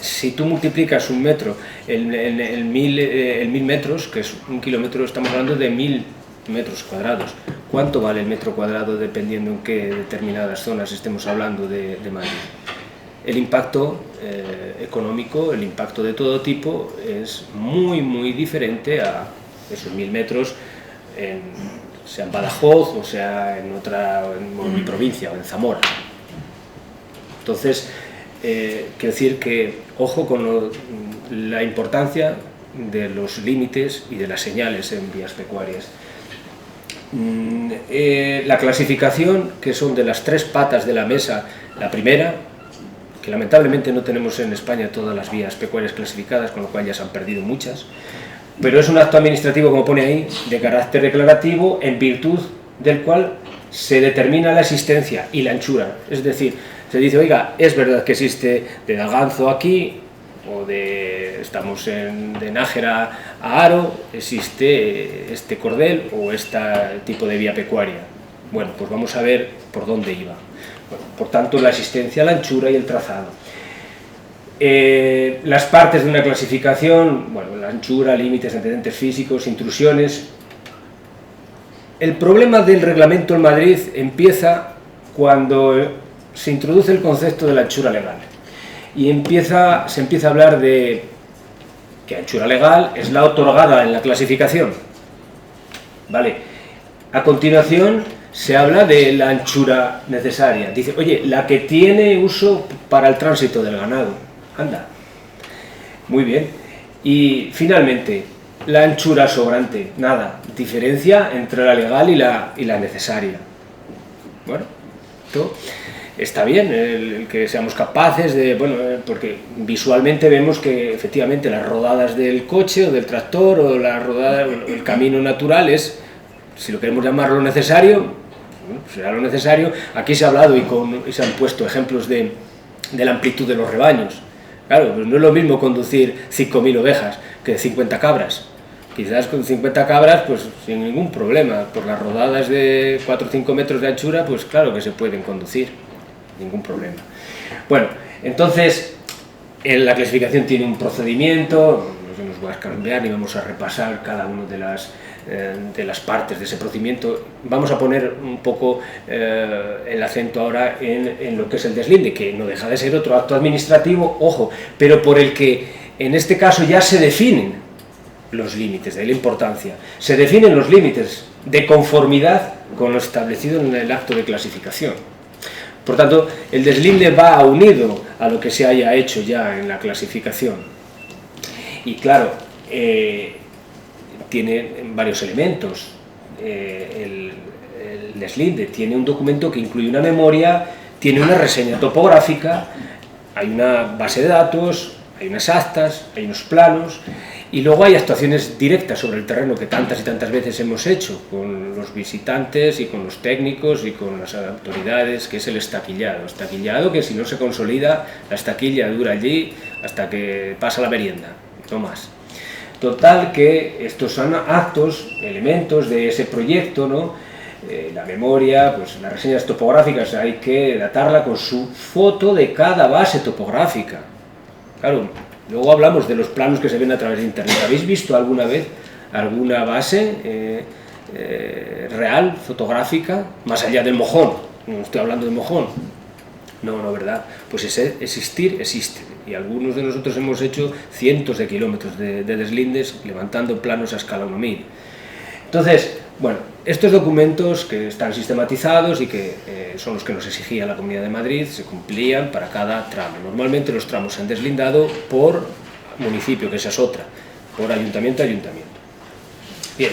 Si tú multiplicas un metro en 1.000 metros, que es un kilómetro, estamos hablando de 1.000 metros cuadrados. ¿Cuánto vale el metro cuadrado dependiendo en qué determinadas zonas estemos hablando de Madrid? El impacto económico, el impacto de todo tipo es muy diferente a esos 1.000 metros, sea en Badajoz o sea en mi provincia o en Zamora. Entonces, quiero decir que ojo con la importancia de los límites y de las señales en vías pecuarias. La clasificación, que son de las 3 patas de la mesa, la primera, que lamentablemente no tenemos en España todas las vías pecuarias clasificadas, con lo cual ya se han perdido muchas, pero es un acto administrativo, como pone ahí, de carácter declarativo, en virtud del cual se determina la existencia y la anchura. Es decir, se dice, oiga, es verdad que existe de Daganzo aquí, o estamos de Nájera a Haro, existe este cordel o este tipo de vía pecuaria. Bueno, pues vamos a ver por dónde iba. Bueno, por tanto, la existencia, la anchura y el trazado. Las partes de una clasificación, bueno, la anchura, límites, antecedentes físicos, intrusiones. El problema del reglamento en Madrid empieza cuando se introduce el concepto de la anchura legal y se empieza a hablar de que anchura legal es la otorgada en la clasificación. Vale. A continuación se habla de la anchura necesaria. Dice, oye, la que tiene uso para el tránsito del ganado. Anda. Muy bien. Y finalmente, la anchura sobrante. Nada. Diferencia entre la legal y la necesaria. Bueno, esto está bien, el que seamos capaces de, bueno, porque visualmente vemos que efectivamente las rodadas del coche o del tractor o el camino natural es, si lo queremos llamar lo necesario, bueno, será lo necesario. Aquí se ha hablado y se han puesto ejemplos de la amplitud de los rebaños. Claro, pues no es lo mismo conducir 5.000 ovejas que 50 cabras. Quizás con 50 cabras, pues sin ningún problema, por las rodadas de 4 o 5 metros de anchura, pues claro que se pueden conducir, ningún problema. Bueno, entonces, la clasificación tiene un procedimiento, no nos voy a cambiar ni vamos a repasar cada una de las partes de ese procedimiento. Vamos a poner un poco el acento ahora en lo que es el deslinde, que no deja de ser otro acto administrativo, ojo, pero por el que en este caso ya se definen los límites, de ahí la importancia. Se definen los límites de conformidad con lo establecido en el acto de clasificación. Por tanto, el deslinde va unido a lo que se haya hecho ya en la clasificación. Y claro, tiene varios elementos. El deslinde tiene un documento que incluye una memoria, tiene una reseña topográfica, hay una base de datos, hay unas actas, hay unos planos, y luego hay actuaciones directas sobre el terreno que tantas y tantas veces hemos hecho con los visitantes y con los técnicos y con las autoridades, que es el estaquillado. Estaquillado que si no se consolida, la estaquilla dura allí hasta que pasa la merienda, no más. Total que estos son actos, elementos de ese proyecto, ¿no? La memoria, pues las reseñas topográficas hay que datarla con su foto de cada base topográfica. Claro, luego hablamos de los planos que se ven a través de internet. ¿Habéis visto alguna vez alguna base real, fotográfica, más allá del mojón? No estoy hablando de mojón. No, ¿verdad? Pues existir existe. Y algunos de nosotros hemos hecho cientos de kilómetros de deslindes levantando planos a escala 1000. Entonces, bueno, estos documentos que están sistematizados y que son los que nos exigía la Comunidad de Madrid se cumplían para cada tramo. Normalmente los tramos se han deslindado por municipio, que esa es otra, por ayuntamiento a ayuntamiento. Bien,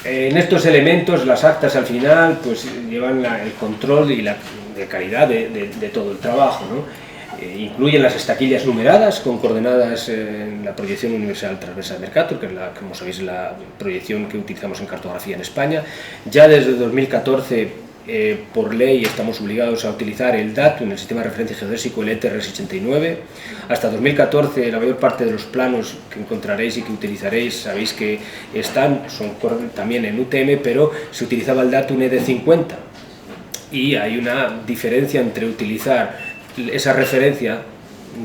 en estos elementos, las actas al final pues llevan el control y la de calidad de todo el trabajo, ¿no? incluyen las estaquillas numeradas con coordenadas en la proyección universal transversal de Mercator, que es, como sabéis, la proyección que utilizamos en cartografía en España. Ya desde 2014, por ley, estamos obligados a utilizar el DATU en el sistema de referencia geodésico, el ETRS 89. Hasta 2014, la mayor parte de los planos que encontraréis y que utilizaréis, sabéis que son también en UTM, pero se utilizaba el DATU en ED50. Y hay una diferencia entre utilizar esa referencia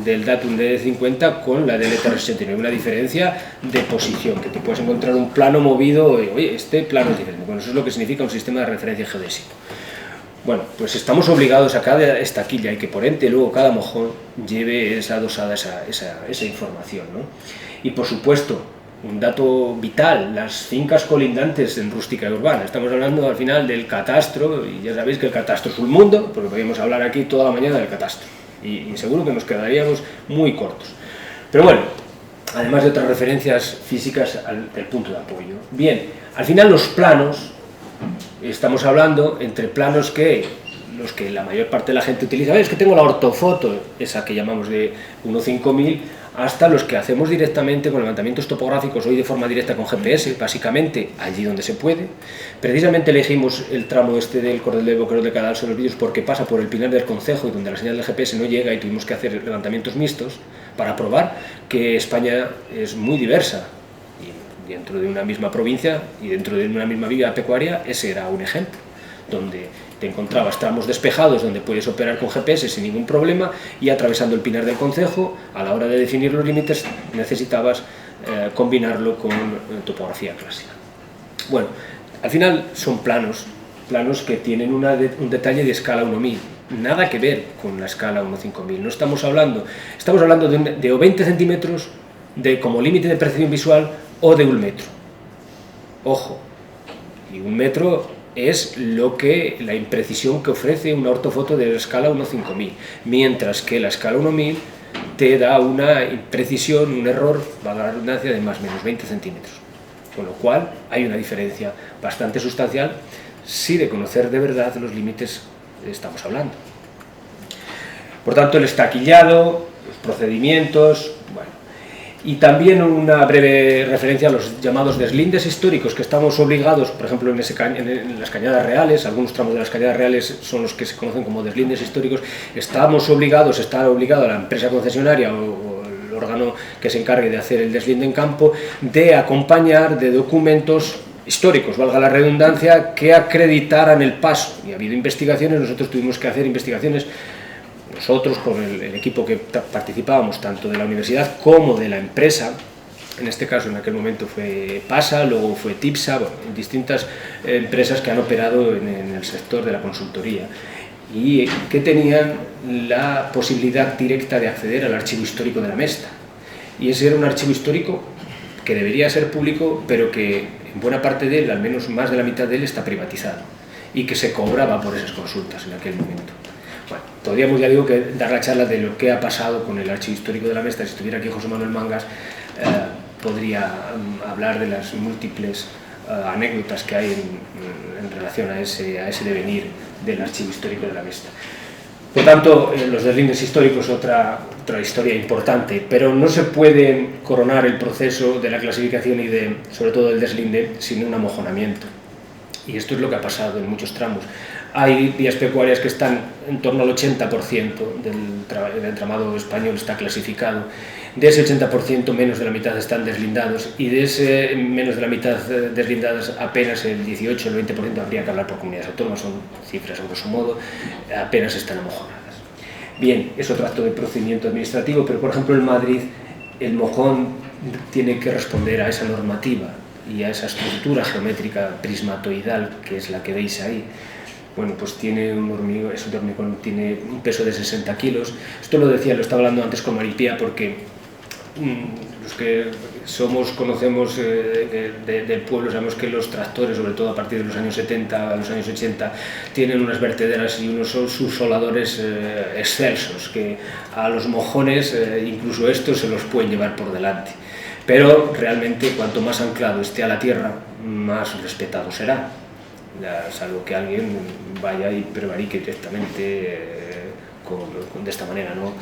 del Datum de 50 con la del ETR69, una diferencia de posición, que te puedes encontrar un plano movido y, oye, este plano es diferente. Bueno, eso es lo que significa un sistema de referencia geodésico. Bueno, pues estamos obligados a cada estaquilla y que por ente luego cada mojón lleve adosada esa información, ¿no? Y por supuesto, un dato vital, las fincas colindantes en rústica y urbana. Estamos hablando al final del catastro, y ya sabéis que el catastro es un mundo, porque podríamos hablar aquí toda la mañana del catastro, y seguro que nos quedaríamos muy cortos. Pero bueno, además de otras referencias físicas del punto de apoyo. Bien, al final los planos, estamos hablando entre planos que los que la mayor parte de la gente utiliza, es que tengo la ortofoto, esa que llamamos de 1.5000, hasta los que hacemos directamente con levantamientos topográficos, hoy de forma directa con GPS, básicamente allí donde se puede. Precisamente elegimos el tramo este del Cordel de Boquerón de Cadalso en los vídeos porque pasa por el Pinar del Concejo y donde la señal del GPS no llega y tuvimos que hacer levantamientos mixtos para probar que España es muy diversa. Y dentro de una misma provincia y dentro de una misma vía pecuaria, ese era un ejemplo, donde te encontrabas tramos despejados donde puedes operar con GPS sin ningún problema, y atravesando el Pinar del Concejo, a la hora de definir los límites, necesitabas combinarlo con topografía clásica. Bueno, al final son planos que tienen un detalle de escala 1000, nada que ver con la escala 1.5000. No estamos hablando de o 20 centímetros como límite de percepción visual o de 1 metro. Ojo, y 1 metro es la imprecisión que ofrece una ortofoto de la escala 1.5000, mientras que la escala 1000 te da una imprecisión, un error, valga la redundancia, de más o menos 20 centímetros. Con lo cual hay una diferencia bastante sustancial si de conocer de verdad los límites estamos hablando. Por tanto, el estaquillado, los procedimientos, bueno, y también una breve referencia a los llamados deslindes históricos que estamos obligados, por ejemplo, en las cañadas reales. Algunos tramos de las cañadas reales son los que se conocen como deslindes históricos. Está obligado a la empresa concesionaria o el órgano que se encargue de hacer el deslinde en campo de acompañar de documentos históricos, valga la redundancia, que acreditaran el paso. Y ha habido investigaciones, nosotros tuvimos que hacer investigaciones, nosotros con el equipo que participábamos, tanto de la universidad como de la empresa. En este caso, en aquel momento fue PASA, luego fue TIPSA, bueno, distintas empresas que han operado en el sector de la consultoría y que tenían la posibilidad directa de acceder al archivo histórico de la Mesta. Y ese era un archivo histórico que debería ser público, pero que en buena parte de él, al menos más de la mitad de él, está privatizado y que se cobraba por esas consultas en aquel momento. Bueno, podríamos, ya digo, que dar la charla de lo que ha pasado con el archivo histórico de la Mesta. Si estuviera aquí José Manuel Mangas, podría hablar de las múltiples anécdotas que hay en relación a ese devenir del archivo histórico de la Mesta. Por tanto, los deslindes históricos, otra historia importante, pero no se puede coronar el proceso de la clasificación y sobre todo del deslinde sin un amojonamiento. Y esto es lo que ha pasado en muchos tramos. Hay vías pecuarias que están en torno al 80% del entramado español está clasificado. De ese 80%, menos de la mitad están deslindados, y de ese menos de la mitad deslindadas, apenas el 18 o el 20%, habría que hablar por comunidades autónomas, son cifras a grosso modo, apenas están amojonadas. Bien, es otro acto de procedimiento administrativo, pero por ejemplo en Madrid el mojón tiene que responder a esa normativa y a esa estructura geométrica prismatoidal, que es la que veis ahí. Bueno, pues tiene un hormigón, tiene un peso de 60 kilos. Esto lo estaba hablando antes con Maripía, porque los que conocemos del pueblo, sabemos que los tractores, sobre todo a partir de los años 70 a los años 80, tienen unas vertederas y unos subsoladores excelsos, que a los mojones, incluso estos, se los pueden llevar por delante. Pero realmente, cuanto más anclado esté a la tierra, más respetado será. Salvo que alguien vaya y prevarique directamente de esta manera, ¿no?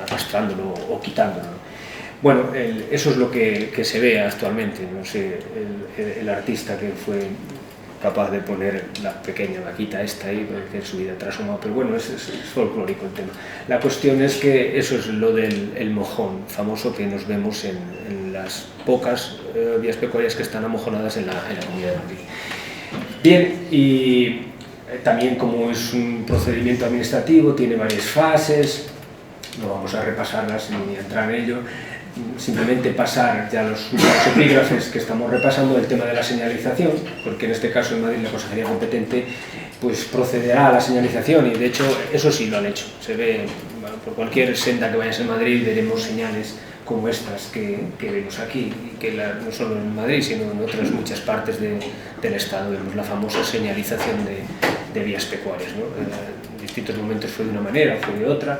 Arrastrándolo o quitándolo, ¿no? Bueno, eso es lo que se ve actualmente. No sé, el artista que fue capaz de poner la pequeña vaquita esta ahí, porque su vida trasformada, pero bueno, es folclórico el tema. La cuestión es que eso es lo del mojón famoso que nos vemos en las pocas vías pecuarias que están amojonadas en la Comunidad de Madrid. Bien, y también como es un procedimiento administrativo, tiene varias fases, no vamos a repasarlas ni a entrar en ello, simplemente pasar ya los epígrafes que estamos repasando del tema de la señalización, porque en este caso en Madrid la consejería competente pues procederá a la señalización y de hecho eso sí lo han hecho. Se ve, bueno, por cualquier senda que vayas en Madrid veremos señales como estas que vemos aquí, y que no solo en Madrid sino en otras muchas partes del Estado vemos la famosa señalización de vías pecuarias, ¿no? En distintos momentos fue de una manera, fue de otra,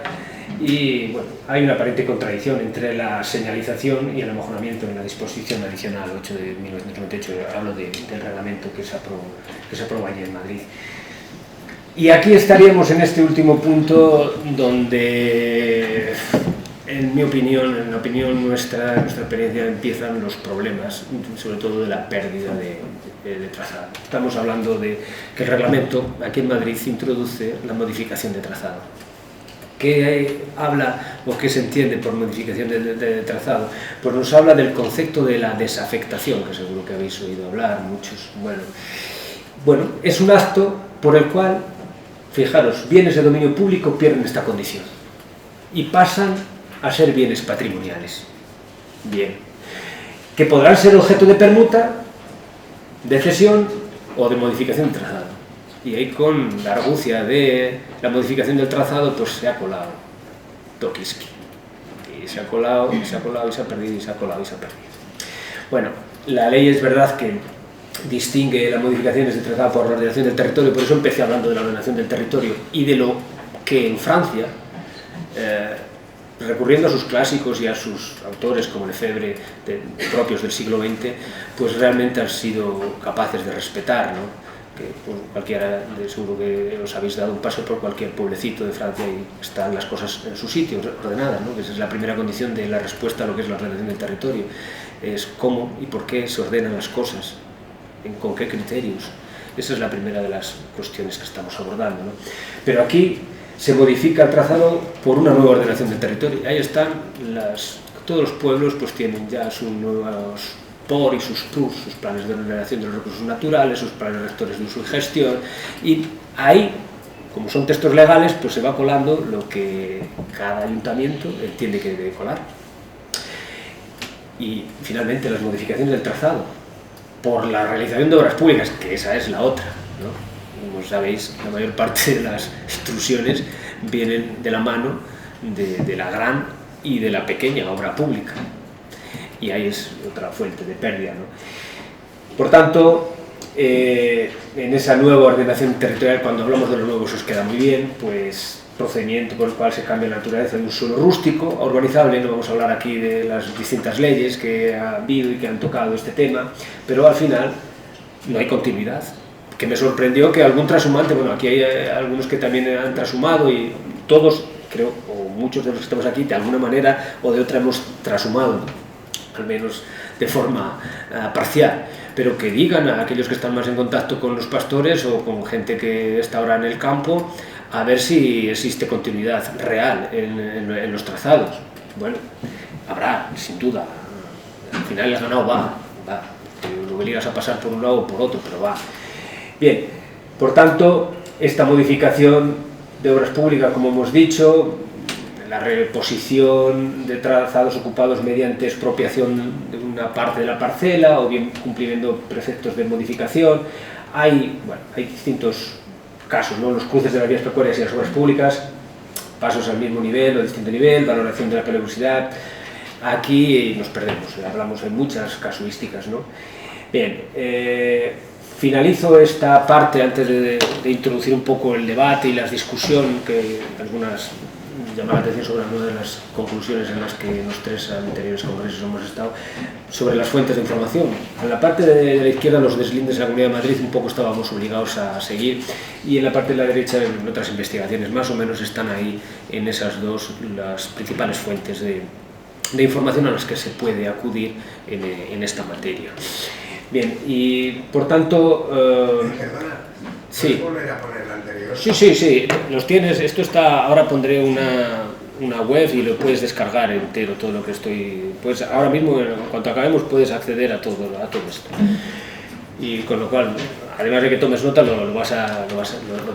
y bueno, hay una aparente contradicción entre la señalización y el amojonamiento en la disposición adicional 8 de 1998, hablo del reglamento que se aprobó allí en Madrid. Y aquí estaríamos en este último punto donde, en mi opinión, en la opinión nuestra experiencia, empiezan los problemas, sobre todo de la pérdida de trazado. Estamos hablando de que el reglamento aquí en Madrid introduce la modificación de trazado. ¿Qué habla o qué se entiende por modificación de trazado? Pues nos habla del concepto de la desafectación, que seguro que habéis oído hablar muchos. Bueno, es un acto por el cual, fijaros, bienes de dominio público pierden esta condición y pasan a ser bienes patrimoniales. Bien, que podrán ser objeto de permuta, de cesión o de modificación de trazado. Y ahí con la argucia de la modificación del trazado pues se ha colado Tokiski. Y se ha colado, y se ha colado, y se ha perdido, y se ha colado, y se ha perdido. Bueno, la ley es verdad que distingue las modificaciones de trazado por la ordenación del territorio, por eso empecé hablando de la ordenación del territorio y de lo que en Francia, recurriendo a sus clásicos y a sus autores como Lefebvre, propios del siglo XX, pues realmente han sido capaces de respetar, ¿no? Que pues, cualquiera, seguro que os habéis dado un paso por cualquier pueblecito de Francia y están las cosas en su sitio, ordenadas, ¿no? Que esa es la primera condición de la respuesta a lo que es la ordenación del territorio, es cómo y por qué se ordenan las cosas, con qué criterios. Esa es la primera de las cuestiones que estamos abordando, ¿no? Pero aquí se modifica el trazado por una nueva ordenación del territorio. Ahí están todos los pueblos pues tienen ya sus nuevos POR y sus PRUS, sus planes de ordenación de los recursos naturales, sus planes rectores de uso y gestión, y ahí, como son textos legales, pues se va colando lo que cada ayuntamiento entiende que debe colar. Y finalmente las modificaciones del trazado por la realización de obras públicas, que esa es la otra, ¿no? Como sabéis, la mayor parte de las intrusiones vienen de la mano de la gran y de la pequeña obra pública. Y ahí es otra fuente de pérdida, ¿no? Por tanto, en esa nueva ordenación territorial, cuando hablamos de lo nuevo, eso os queda muy bien, pues procedimiento por el cual se cambia la naturaleza de un suelo rústico a urbanizable. No vamos a hablar aquí de las distintas leyes que ha habido y que han tocado este tema, pero al final no hay continuidad. Que me sorprendió que algún trashumante, bueno, aquí hay algunos que también han trashumado y todos, creo, o muchos de los que estamos aquí, de alguna manera o de otra hemos trashumado, al menos de forma parcial, pero que digan a aquellos que están más en contacto con los pastores o con gente que está ahora en el campo, a ver si existe continuidad real en los trazados. Bueno, habrá, sin duda, al final el ganado va, lo obligas a pasar por un lado o por otro, pero va. Bien, por tanto, esta modificación de obras públicas, como hemos dicho, la reposición de trazados ocupados mediante expropiación de una parte de la parcela o bien cumpliendo preceptos de modificación. Hay distintos casos, ¿no? Los cruces de las vías pecuarias y las obras públicas, pasos al mismo nivel o distinto nivel, valoración de la peligrosidad. Aquí nos perdemos, hablamos de muchas casuísticas, ¿no? Bien, finalizo esta parte antes de introducir un poco el debate y la discusión que algunas llamar la atención sobre una de las conclusiones en las que en los 3 anteriores congresos hemos estado, sobre las fuentes de información. En la parte de la izquierda, los deslindes de la Comunidad de Madrid un poco estábamos obligados a seguir, y en la parte de la derecha, en otras investigaciones, más o menos están ahí en esas dos las principales fuentes de información a las que se puede acudir en esta materia. Bien, y por tanto... Perdona, sí. ¿puedes volver a poner la anterior? Sí, los tienes, esto está, ahora pondré una web y lo puedes descargar entero, todo lo que estoy... Pues ahora mismo, en cuanto acabemos, puedes acceder a todo esto. Y con lo cual, además de que tomes nota, lo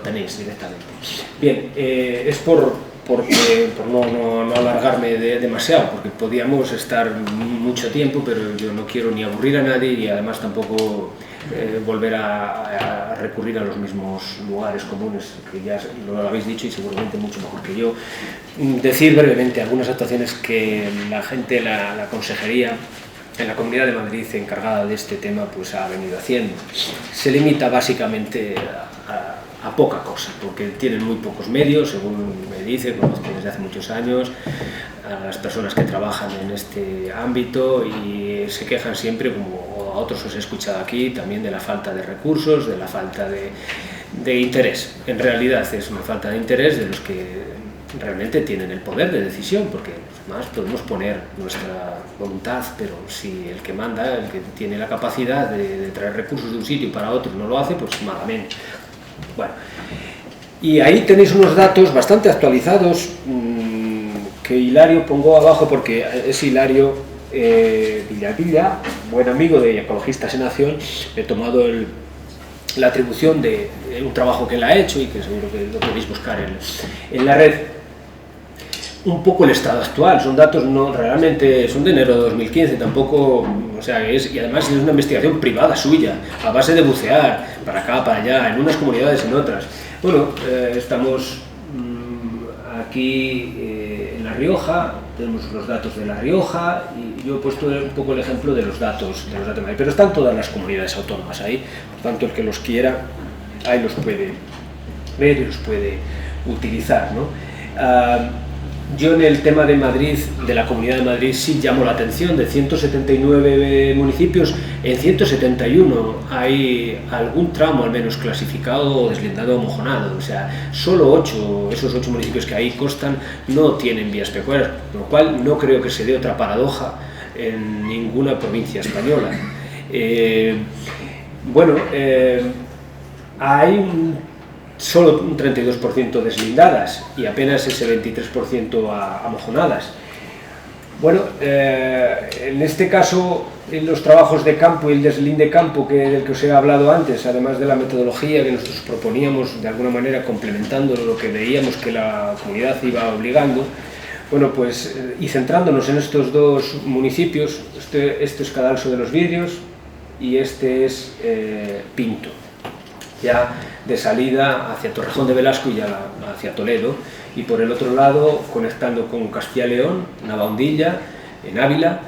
tenéis directamente. Bien, es por no alargarme demasiado, porque podíamos estar mucho tiempo, pero yo no quiero ni aburrir a nadie y además tampoco volver a recurrir a los mismos lugares comunes, que ya lo habéis dicho y seguramente mucho mejor que yo. Decir brevemente algunas actuaciones que la gente, la consejería en la Comunidad de Madrid encargada de este tema pues ha venido haciendo. Se limita básicamente a poca cosa, porque tienen muy pocos medios, según me dice, conozco desde hace muchos años a las personas que trabajan en este ámbito y se quejan siempre, como a otros os he escuchado aquí, también de la falta de recursos, de la falta de interés. En realidad es una falta de interés de los que realmente tienen el poder de decisión, porque además podemos poner nuestra voluntad, pero si el que manda, el que tiene la capacidad de traer recursos de un sitio para otro no lo hace, pues malamente. Bueno, y ahí tenéis unos datos bastante actualizados que Hilario pongo abajo porque es Hilario Villavilla, buen amigo de Ecologistas en Acción. He tomado la atribución de un trabajo que él ha hecho y que seguro que lo podéis buscar en la red. Un poco el estado actual, son datos realmente son de enero de 2015, tampoco, o sea, y además es una investigación privada suya, a base de bucear, para acá, para allá, en unas comunidades, en otras. Bueno, estamos aquí en La Rioja, tenemos los datos de La Rioja, y yo he puesto un poco el ejemplo de los datos de Madrid, pero están todas las comunidades autónomas ahí, por tanto el que los quiera, ahí los puede ver y los puede utilizar, ¿no? Yo en el tema de Madrid, de la Comunidad de Madrid, sí llamo la atención. De 179 municipios, en 171 hay algún tramo al menos clasificado, deslindado o mojonado. O sea, solo 8, esos 8 municipios que ahí constan, no tienen vías pecuarias, con lo cual no creo que se dé otra paradoja en ninguna provincia española. Hay solo un 32% deslindadas y apenas ese 23% amojonadas. Bueno, en este caso, en los trabajos de campo y el deslinde campo del que os he hablado antes, además de la metodología que nosotros proponíamos, de alguna manera complementando lo que veíamos que la comunidad iba obligando, bueno, pues, y centrándonos en estos dos municipios, este es Cadalso de los Vidrios y este es Pinto, ya de salida hacia Torrejón de Velasco y ya hacia Toledo, y por el otro lado conectando con Castilla y León, Navaondilla, en Ávila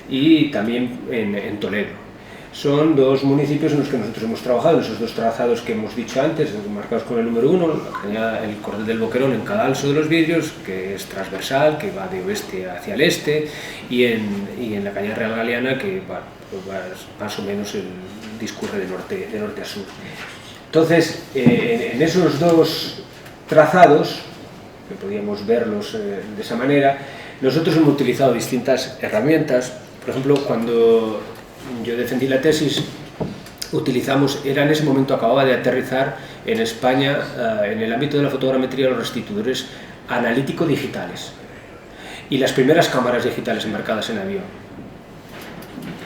y también en Toledo. Son dos municipios en los que nosotros hemos trabajado, en esos dos trazados que hemos dicho antes, marcados con el número 1, el Cordel del Boquerón en Cadalso de los Vidrios, que es transversal, que va de oeste hacia el este, y en la Cañada Real Galeana, que va más o menos discurre de norte a sur. Entonces, en esos dos trazados, que podíamos verlos de esa manera, nosotros hemos utilizado distintas herramientas. Por ejemplo, cuando yo defendí la tesis, en ese momento acababa de aterrizar en España, en el ámbito de la fotogrametría, los restituidores analítico-digitales y las primeras cámaras digitales embarcadas en avión.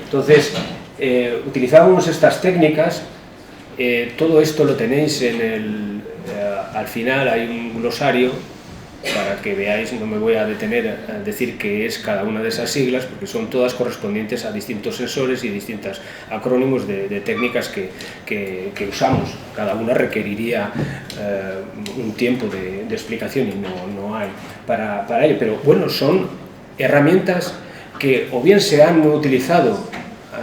Entonces, utilizábamos estas técnicas. Todo esto lo tenéis al final hay un glosario para que veáis, no me voy a detener a decir qué es cada una de esas siglas, porque son todas correspondientes a distintos sensores y distintos acrónimos de técnicas que usamos. Cada una requeriría un tiempo de explicación y no hay para ello, pero bueno, son herramientas que o bien se han utilizado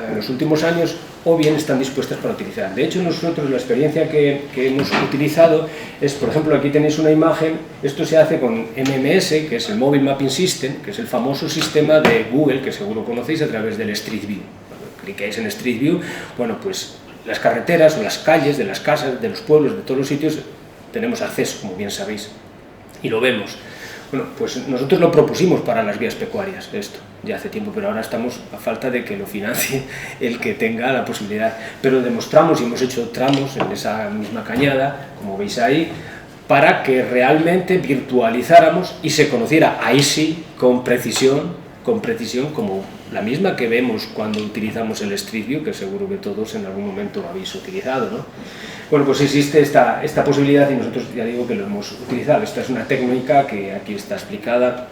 en los últimos años o bien están dispuestas para utilizar. De hecho, nosotros la experiencia que hemos utilizado es, por ejemplo, aquí tenéis una imagen, esto se hace con MMS, que es el Mobile Mapping System, que es el famoso sistema de Google, que seguro conocéis a través del Street View. Cuando clicáis en Street View, bueno, pues las carreteras o las calles de las casas, de los pueblos, de todos los sitios, tenemos acceso, como bien sabéis, y lo vemos. Bueno, pues nosotros lo propusimos para las vías pecuarias, esto, ya hace tiempo, pero ahora estamos a falta de que lo financie el que tenga la posibilidad. Pero demostramos y hemos hecho tramos en esa misma cañada, como veis ahí, para que realmente virtualizáramos y se conociera, ahí sí, con precisión, como la misma que vemos cuando utilizamos el Street View, que seguro que todos en algún momento habéis utilizado, ¿no? Bueno, pues existe esta posibilidad y nosotros ya digo que lo hemos utilizado. Esta es una técnica que aquí está explicada,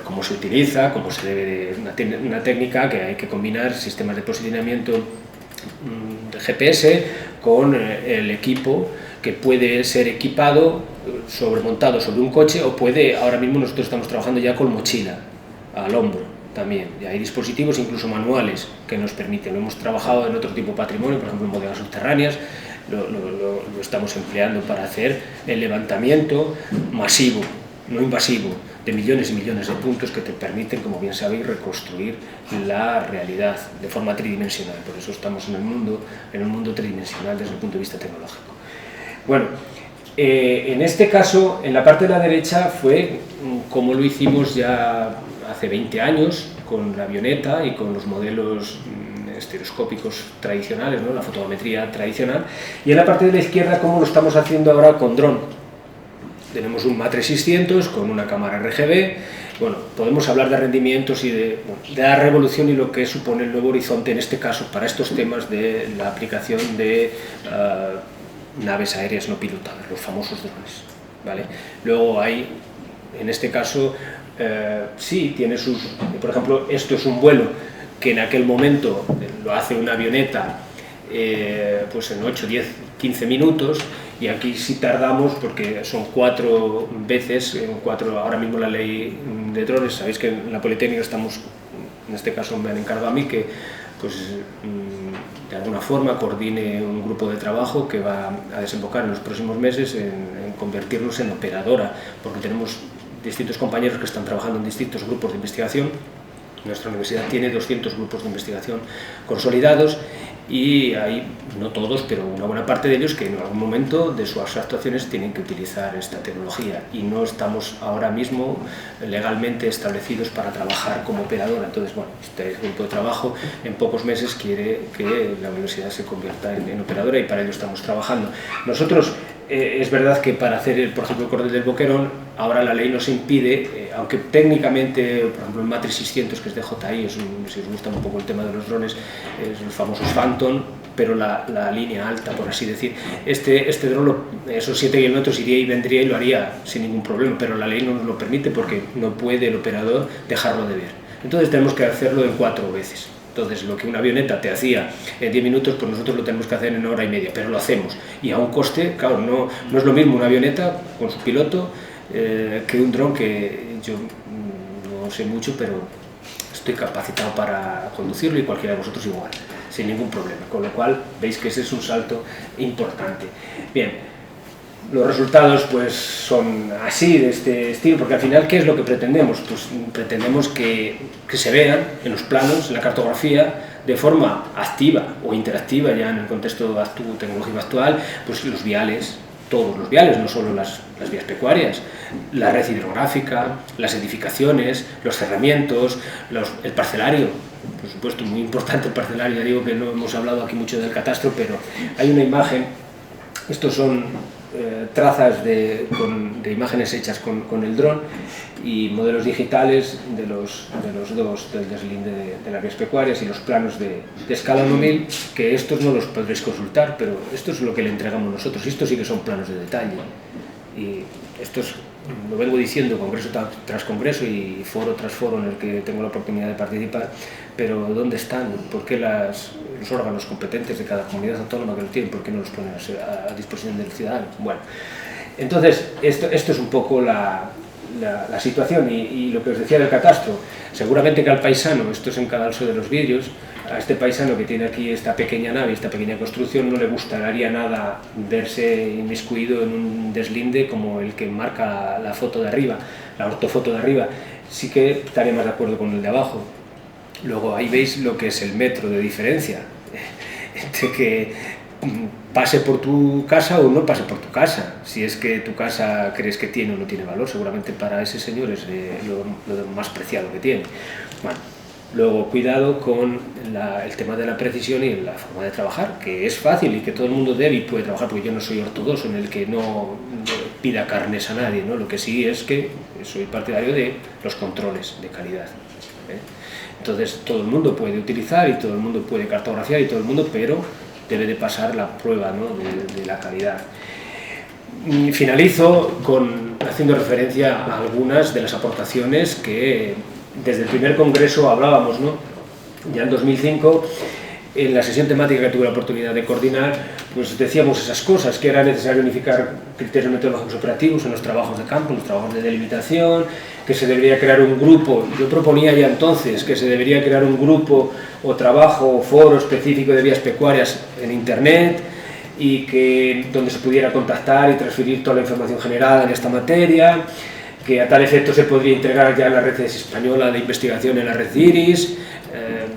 cómo se utiliza, cómo se debe de, una técnica que hay que combinar sistemas de posicionamiento de GPS con el equipo que puede ser equipado, montado sobre un coche, o puede, ahora mismo nosotros estamos trabajando ya con mochila al hombro también, y hay dispositivos incluso manuales que nos permiten. Lo hemos trabajado en otro tipo de patrimonio, por ejemplo en bodegas subterráneas, lo estamos empleando para hacer el levantamiento masivo, no invasivo, de millones y millones de puntos que te permiten, como bien sabéis, reconstruir la realidad de forma tridimensional. Por eso estamos en un mundo tridimensional desde el punto de vista tecnológico. Bueno, en este caso, en la parte de la derecha fue como lo hicimos ya hace 20 años con la avioneta y con los modelos estereoscópicos tradicionales, ¿no? La fotogrametría tradicional, y en la parte de la izquierda como lo estamos haciendo ahora con dron. Tenemos un Matre 600 con una cámara RGB. Bueno, podemos hablar de rendimientos y de la revolución y lo que supone el nuevo horizonte en este caso para estos temas de la aplicación de naves aéreas no pilotadas, los famosos drones, ¿vale? Luego hay, en este caso, sí, tiene sus, por ejemplo, esto es un vuelo que en aquel momento lo hace una avioneta pues en 8, 10, 15 minutos, y aquí sí tardamos porque son 4 veces, ahora mismo la ley de drones, sabéis que en la Politécnica estamos, en este caso me han encargado a mí que pues de alguna forma coordine un grupo de trabajo que va a desembocar en los próximos meses en convertirnos en operadora, porque tenemos distintos compañeros que están trabajando en distintos grupos de investigación. Nuestra universidad tiene 200 grupos de investigación consolidados y hay, no todos, pero una buena parte de ellos que en algún momento de sus actuaciones tienen que utilizar esta tecnología, y no estamos ahora mismo legalmente establecidos para trabajar como operadora. Entonces, bueno, este grupo de trabajo en pocos meses quiere que la universidad se convierta en operadora, y para ello estamos trabajando. Nosotros, es verdad que para hacer, por ejemplo, el cordel del Boquerón, ahora la ley nos impide, aunque técnicamente, por ejemplo, el Matrix 600, que es de JI, si os gusta un poco el tema de los drones, es los famosos Phantom, pero la línea alta, por así decir. Este dron, esos 7 kilómetros iría y vendría y lo haría sin ningún problema, pero la ley no nos lo permite porque no puede el operador dejarlo de ver. Entonces tenemos que hacerlo en 4 veces. Entonces, lo que una avioneta te hacía en 10 minutos, pues nosotros lo tenemos que hacer en 1 hora y media, pero lo hacemos. Y a un coste, claro, no es lo mismo una avioneta con su piloto que un dron, que yo no sé mucho, pero estoy capacitado para conducirlo, y cualquiera de vosotros igual, sin ningún problema. Con lo cual, veis que ese es un salto importante. Bien. Los resultados pues son así, de este estilo, porque al final, ¿qué es lo que pretendemos? Pues pretendemos que se vean en los planos, en la cartografía, de forma activa o interactiva, ya en el contexto tecnológico actual, pues los viales, todos los viales, no solo las vías pecuarias, la red hidrográfica, las edificaciones, los cerramientos, el parcelario. Por supuesto, muy importante el parcelario. Ya digo que no hemos hablado aquí mucho del catastro, pero hay una imagen, estos son trazas de imágenes hechas con el dron y modelos digitales de los dos, del deslinde de las vías pecuarias, y los planos de escala 1000, que estos no los podréis consultar, pero esto es lo que le entregamos nosotros, y estos sí que son planos de detalle, y estos lo vengo diciendo congreso tras congreso y foro tras foro en el que tengo la oportunidad de participar, pero ¿dónde están? ¿Por qué los órganos competentes de cada comunidad autónoma que lo tienen, por qué no los ponen a disposición del ciudadano? Bueno, entonces esto es un poco la situación, y lo que os decía del catastro, seguramente que al paisano, esto es en Cadalso de los Vidrios, a este paisano que tiene aquí esta pequeña nave, esta pequeña construcción, no le gustaría nada verse inmiscuido en un deslinde como el que marca la foto de arriba, la ortofoto de arriba. Sí que estaría más de acuerdo con el de abajo. Luego ahí veis lo que es el metro de diferencia entre que pase por tu casa o no pase por tu casa. Si es que tu casa crees que tiene o no tiene valor, seguramente para ese señor es lo más preciado que tiene. Bueno, luego cuidado con el tema de la precisión y la forma de trabajar, que es fácil y que todo el mundo debe y puede trabajar, porque yo no soy ortodoxo en el que no pida carnes a nadie, ¿no? Lo que sí es que soy partidario de los controles de calidad, ¿eh? Entonces todo el mundo puede utilizar y todo el mundo puede cartografiar y todo el mundo, pero debe de pasar la prueba, ¿no?, de la calidad. Finalizo haciendo referencia a algunas de las aportaciones que desde el primer congreso hablábamos, ¿no? Ya en 2005, en la sesión temática que tuve la oportunidad de coordinar, pues decíamos esas cosas, que era necesario unificar criterios metodológicos operativos en los trabajos de campo, en los trabajos de delimitación, que se debería crear un grupo. Yo proponía ya entonces que se debería crear un grupo o trabajo o foro específico de vías pecuarias en Internet, y donde se pudiera contactar y transferir toda la información generada en esta materia, que a tal efecto se podría integrar ya en la red española de investigación, en la red CIRIS,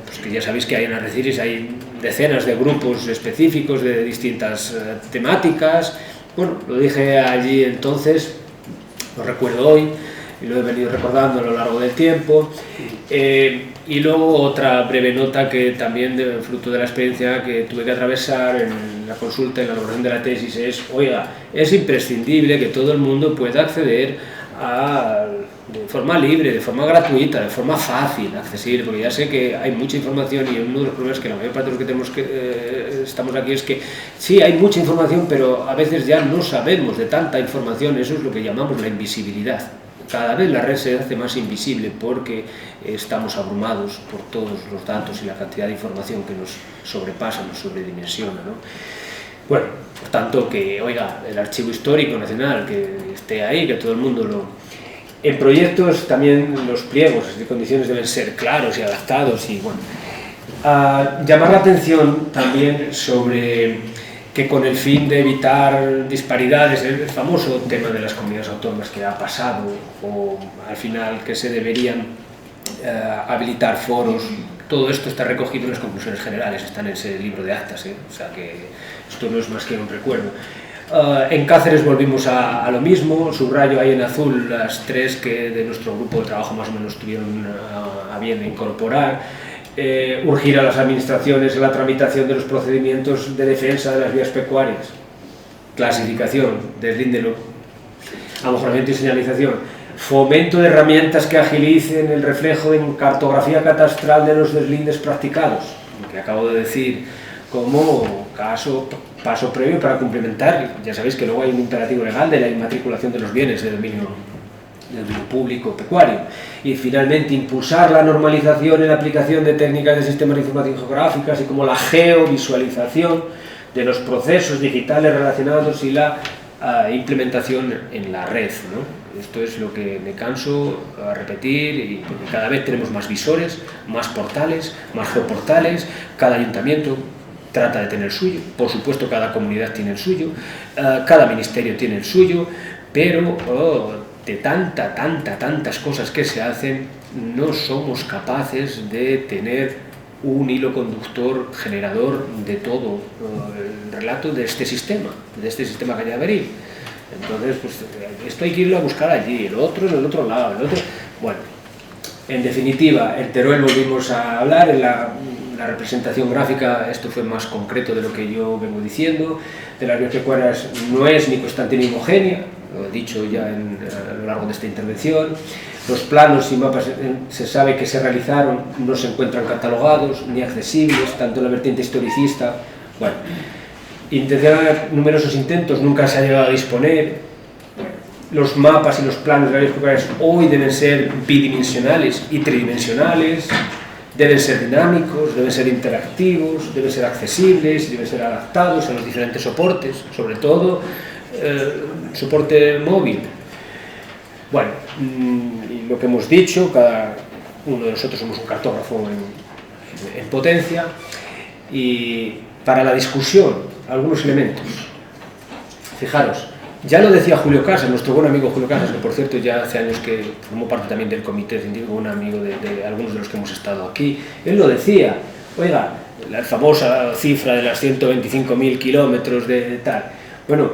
pues que ya sabéis que hay en la red CIRIS hay decenas de grupos específicos de distintas temáticas. Bueno, lo dije allí entonces, lo recuerdo hoy y lo he venido recordando a lo largo del tiempo. Y luego otra breve nota que también, fruto de la experiencia que tuve que atravesar en la consulta, en la elaboración de la tesis, es, oiga, es imprescindible que todo el mundo pueda acceder de forma libre, de forma gratuita, de forma fácil, accesible, porque ya sé que hay mucha información y uno de los problemas que la mayor parte de los que estamos aquí es que sí, hay mucha información, pero a veces ya no sabemos de tanta información. Eso es lo que llamamos la invisibilidad. Cada vez la red se hace más invisible porque estamos abrumados por todos los datos y la cantidad de información que nos sobrepasa, nos sobredimensiona, ¿no? Bueno, por tanto, que, oiga, el Archivo Histórico Nacional, que esté ahí, que todo el mundo lo... En proyectos también los pliegos de condiciones deben ser claros y adaptados y, bueno, llamar la atención también sobre que con el fin de evitar disparidades, el famoso tema de las comunidades autónomas que ha pasado, o al final que se deberían habilitar foros, todo esto está recogido en las conclusiones generales, están en ese libro de actas, ¿eh? O sea que esto no es más que un recuerdo. En Cáceres volvimos a lo mismo, subrayo ahí en azul las tres que de nuestro grupo de trabajo más o menos tuvieron a bien incorporar. Urgir a las administraciones en la tramitación de los procedimientos de defensa de las vías pecuarias, clasificación, deslíndelo, amojamiento y señalización, fomento de herramientas que agilicen el reflejo en cartografía catastral de los deslindes practicados, que acabo de decir, como paso previo para cumplimentar. Ya sabéis que luego hay un imperativo legal de la inmatriculación de los bienes de dominio público pecuario. Y finalmente impulsar la normalización en la aplicación de técnicas de sistemas de información geográfica, así como la geovisualización de los procesos digitales relacionados y la implementación en la red, ¿no? Esto es lo que me canso a repetir, y cada vez tenemos más visores, más portales, más geoportales, cada ayuntamiento trata de tener el suyo, por supuesto cada comunidad tiene el suyo, cada ministerio tiene el suyo, pero de tantas cosas que se hacen, no somos capaces de tener un hilo conductor generador de todo el relato de este sistema cañaveral. Entonces, pues esto hay que irlo a buscar allí, el otro en el otro lado, el otro... Bueno, en definitiva, en Teruel volvimos a hablar, en la representación gráfica esto fue más concreto de lo que yo vengo diciendo, de las vías pecuarias no es ni constante ni homogénea, lo he dicho ya a lo largo de esta intervención. Los planos y mapas se sabe que se realizaron, no se encuentran catalogados ni accesibles, tanto en la vertiente historicista. Bueno, numerosos intentos, nunca se ha llegado a disponer. Los mapas y los planos de las vías pecuarias hoy deben ser bidimensionales y tridimensionales, deben ser dinámicos, deben ser interactivos, deben ser accesibles, deben ser adaptados a los diferentes soportes, sobre todo soporte móvil. Bueno, y lo que hemos dicho, cada uno de nosotros somos un cartógrafo en potencia. Y para la discusión, algunos elementos. Fijaros, ya lo decía Julio Casas, nuestro buen amigo Julio Casas, que por cierto ya hace años que formó parte también del comité científico, un amigo de algunos de los que hemos estado aquí. Él lo decía, oiga, la famosa cifra de las 125.000 kilómetros de tal. Bueno,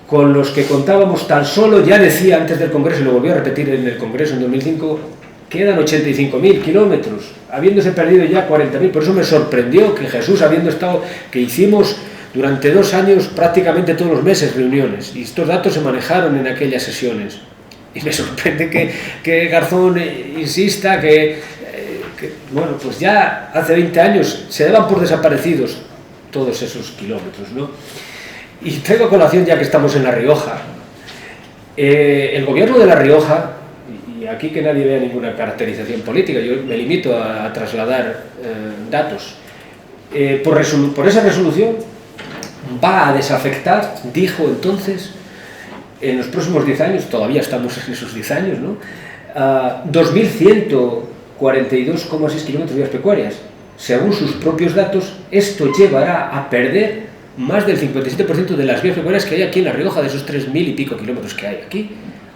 con los que contábamos tan solo, ya decía antes del Congreso, y lo volvió a repetir en el Congreso en 2005, quedan 85.000 kilómetros, habiéndose perdido ya 40.000. Por eso me sorprendió que Jesús, que hicimos durante 2 años prácticamente todos los meses reuniones, y estos datos se manejaron en aquellas sesiones. Y me sorprende que Garzón insista que, bueno, pues ya hace 20 años se daban por desaparecidos todos esos kilómetros, ¿no? Y traigo a colación, ya que estamos en La Rioja, el gobierno de La Rioja, y aquí que nadie vea ninguna caracterización política, yo me limito a trasladar datos, por esa resolución va a desafectar, dijo entonces, en los próximos 10 años, todavía estamos en esos 10 años, ¿no? 2.142,6 kilómetros de vías pecuarias. Según sus propios datos, esto llevará a perder más del 57% de las vías pecuarias que hay aquí en La Rioja, de esos 3.000 y pico kilómetros que hay aquí.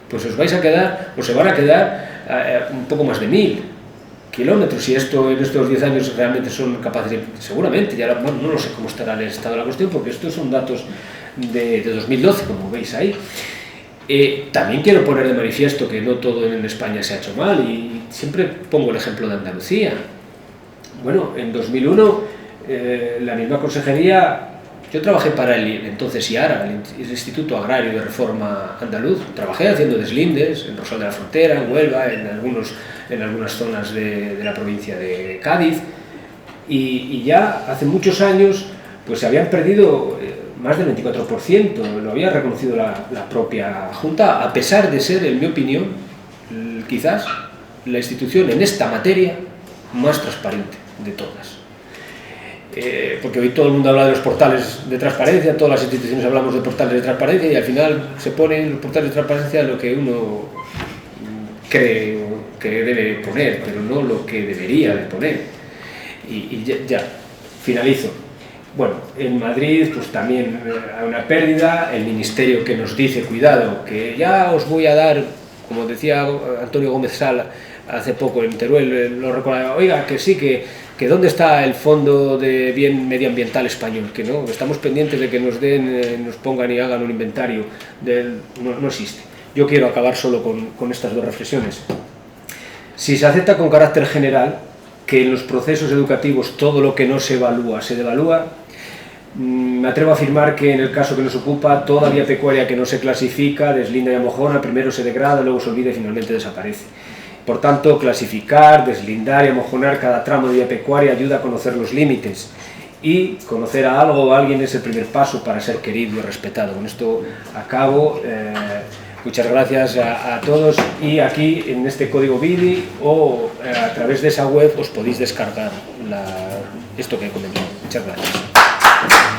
Pues os vais a quedar, o se van a quedar un poco más de 1.000 kilómetros, y esto en estos 10 años realmente son capaces de, seguramente, ya bueno, no lo sé cómo estará el estado de la cuestión, porque estos son datos de 2012, como veis ahí. También quiero poner de manifiesto que no todo en España se ha hecho mal, y siempre pongo el ejemplo de Andalucía. Bueno, en 2001 la misma consejería, yo trabajé para el entonces IARA, el Instituto Agrario de Reforma Andaluz. Trabajé haciendo deslindes en Rosal de la Frontera, en Huelva, en algunas zonas de la provincia de Cádiz, y ya hace muchos años pues se habían perdido más del 24%, lo había reconocido la propia Junta, a pesar de ser, en mi opinión, quizás la institución en esta materia más transparente de todas. Porque hoy todo el mundo habla de los portales de transparencia, todas las instituciones hablamos de portales de transparencia, y al final se ponen los portales de transparencia lo que uno cree que debe poner, pero no lo que debería de poner. Y ya, finalizo. Bueno, en Madrid pues también hay una pérdida, el ministerio que nos dice, cuidado, que ya os voy a dar, como decía Antonio Gómez Sala hace poco en Teruel, lo recordaba, oiga, que sí, que dónde está el Fondo de Bien Medioambiental Español, que no, estamos pendientes de que nos den, nos pongan y hagan un inventario, no existe. Yo quiero acabar solo con estas 2 reflexiones. Si se acepta con carácter general que en los procesos educativos todo lo que no se evalúa se devalúa, me atrevo a afirmar que en el caso que nos ocupa, toda vía pecuaria que no se clasifica, deslinda y amojona, primero se degrada, luego se olvida y finalmente desaparece. Por tanto, clasificar, deslindar y amojonar cada tramo de vía pecuaria ayuda a conocer los límites, y conocer a algo o a alguien es el primer paso para ser querido y respetado. Con esto acabo. Muchas gracias a todos, y aquí en este código BIDI o a través de esa web os podéis descargar esto que he comentado. Muchas gracias.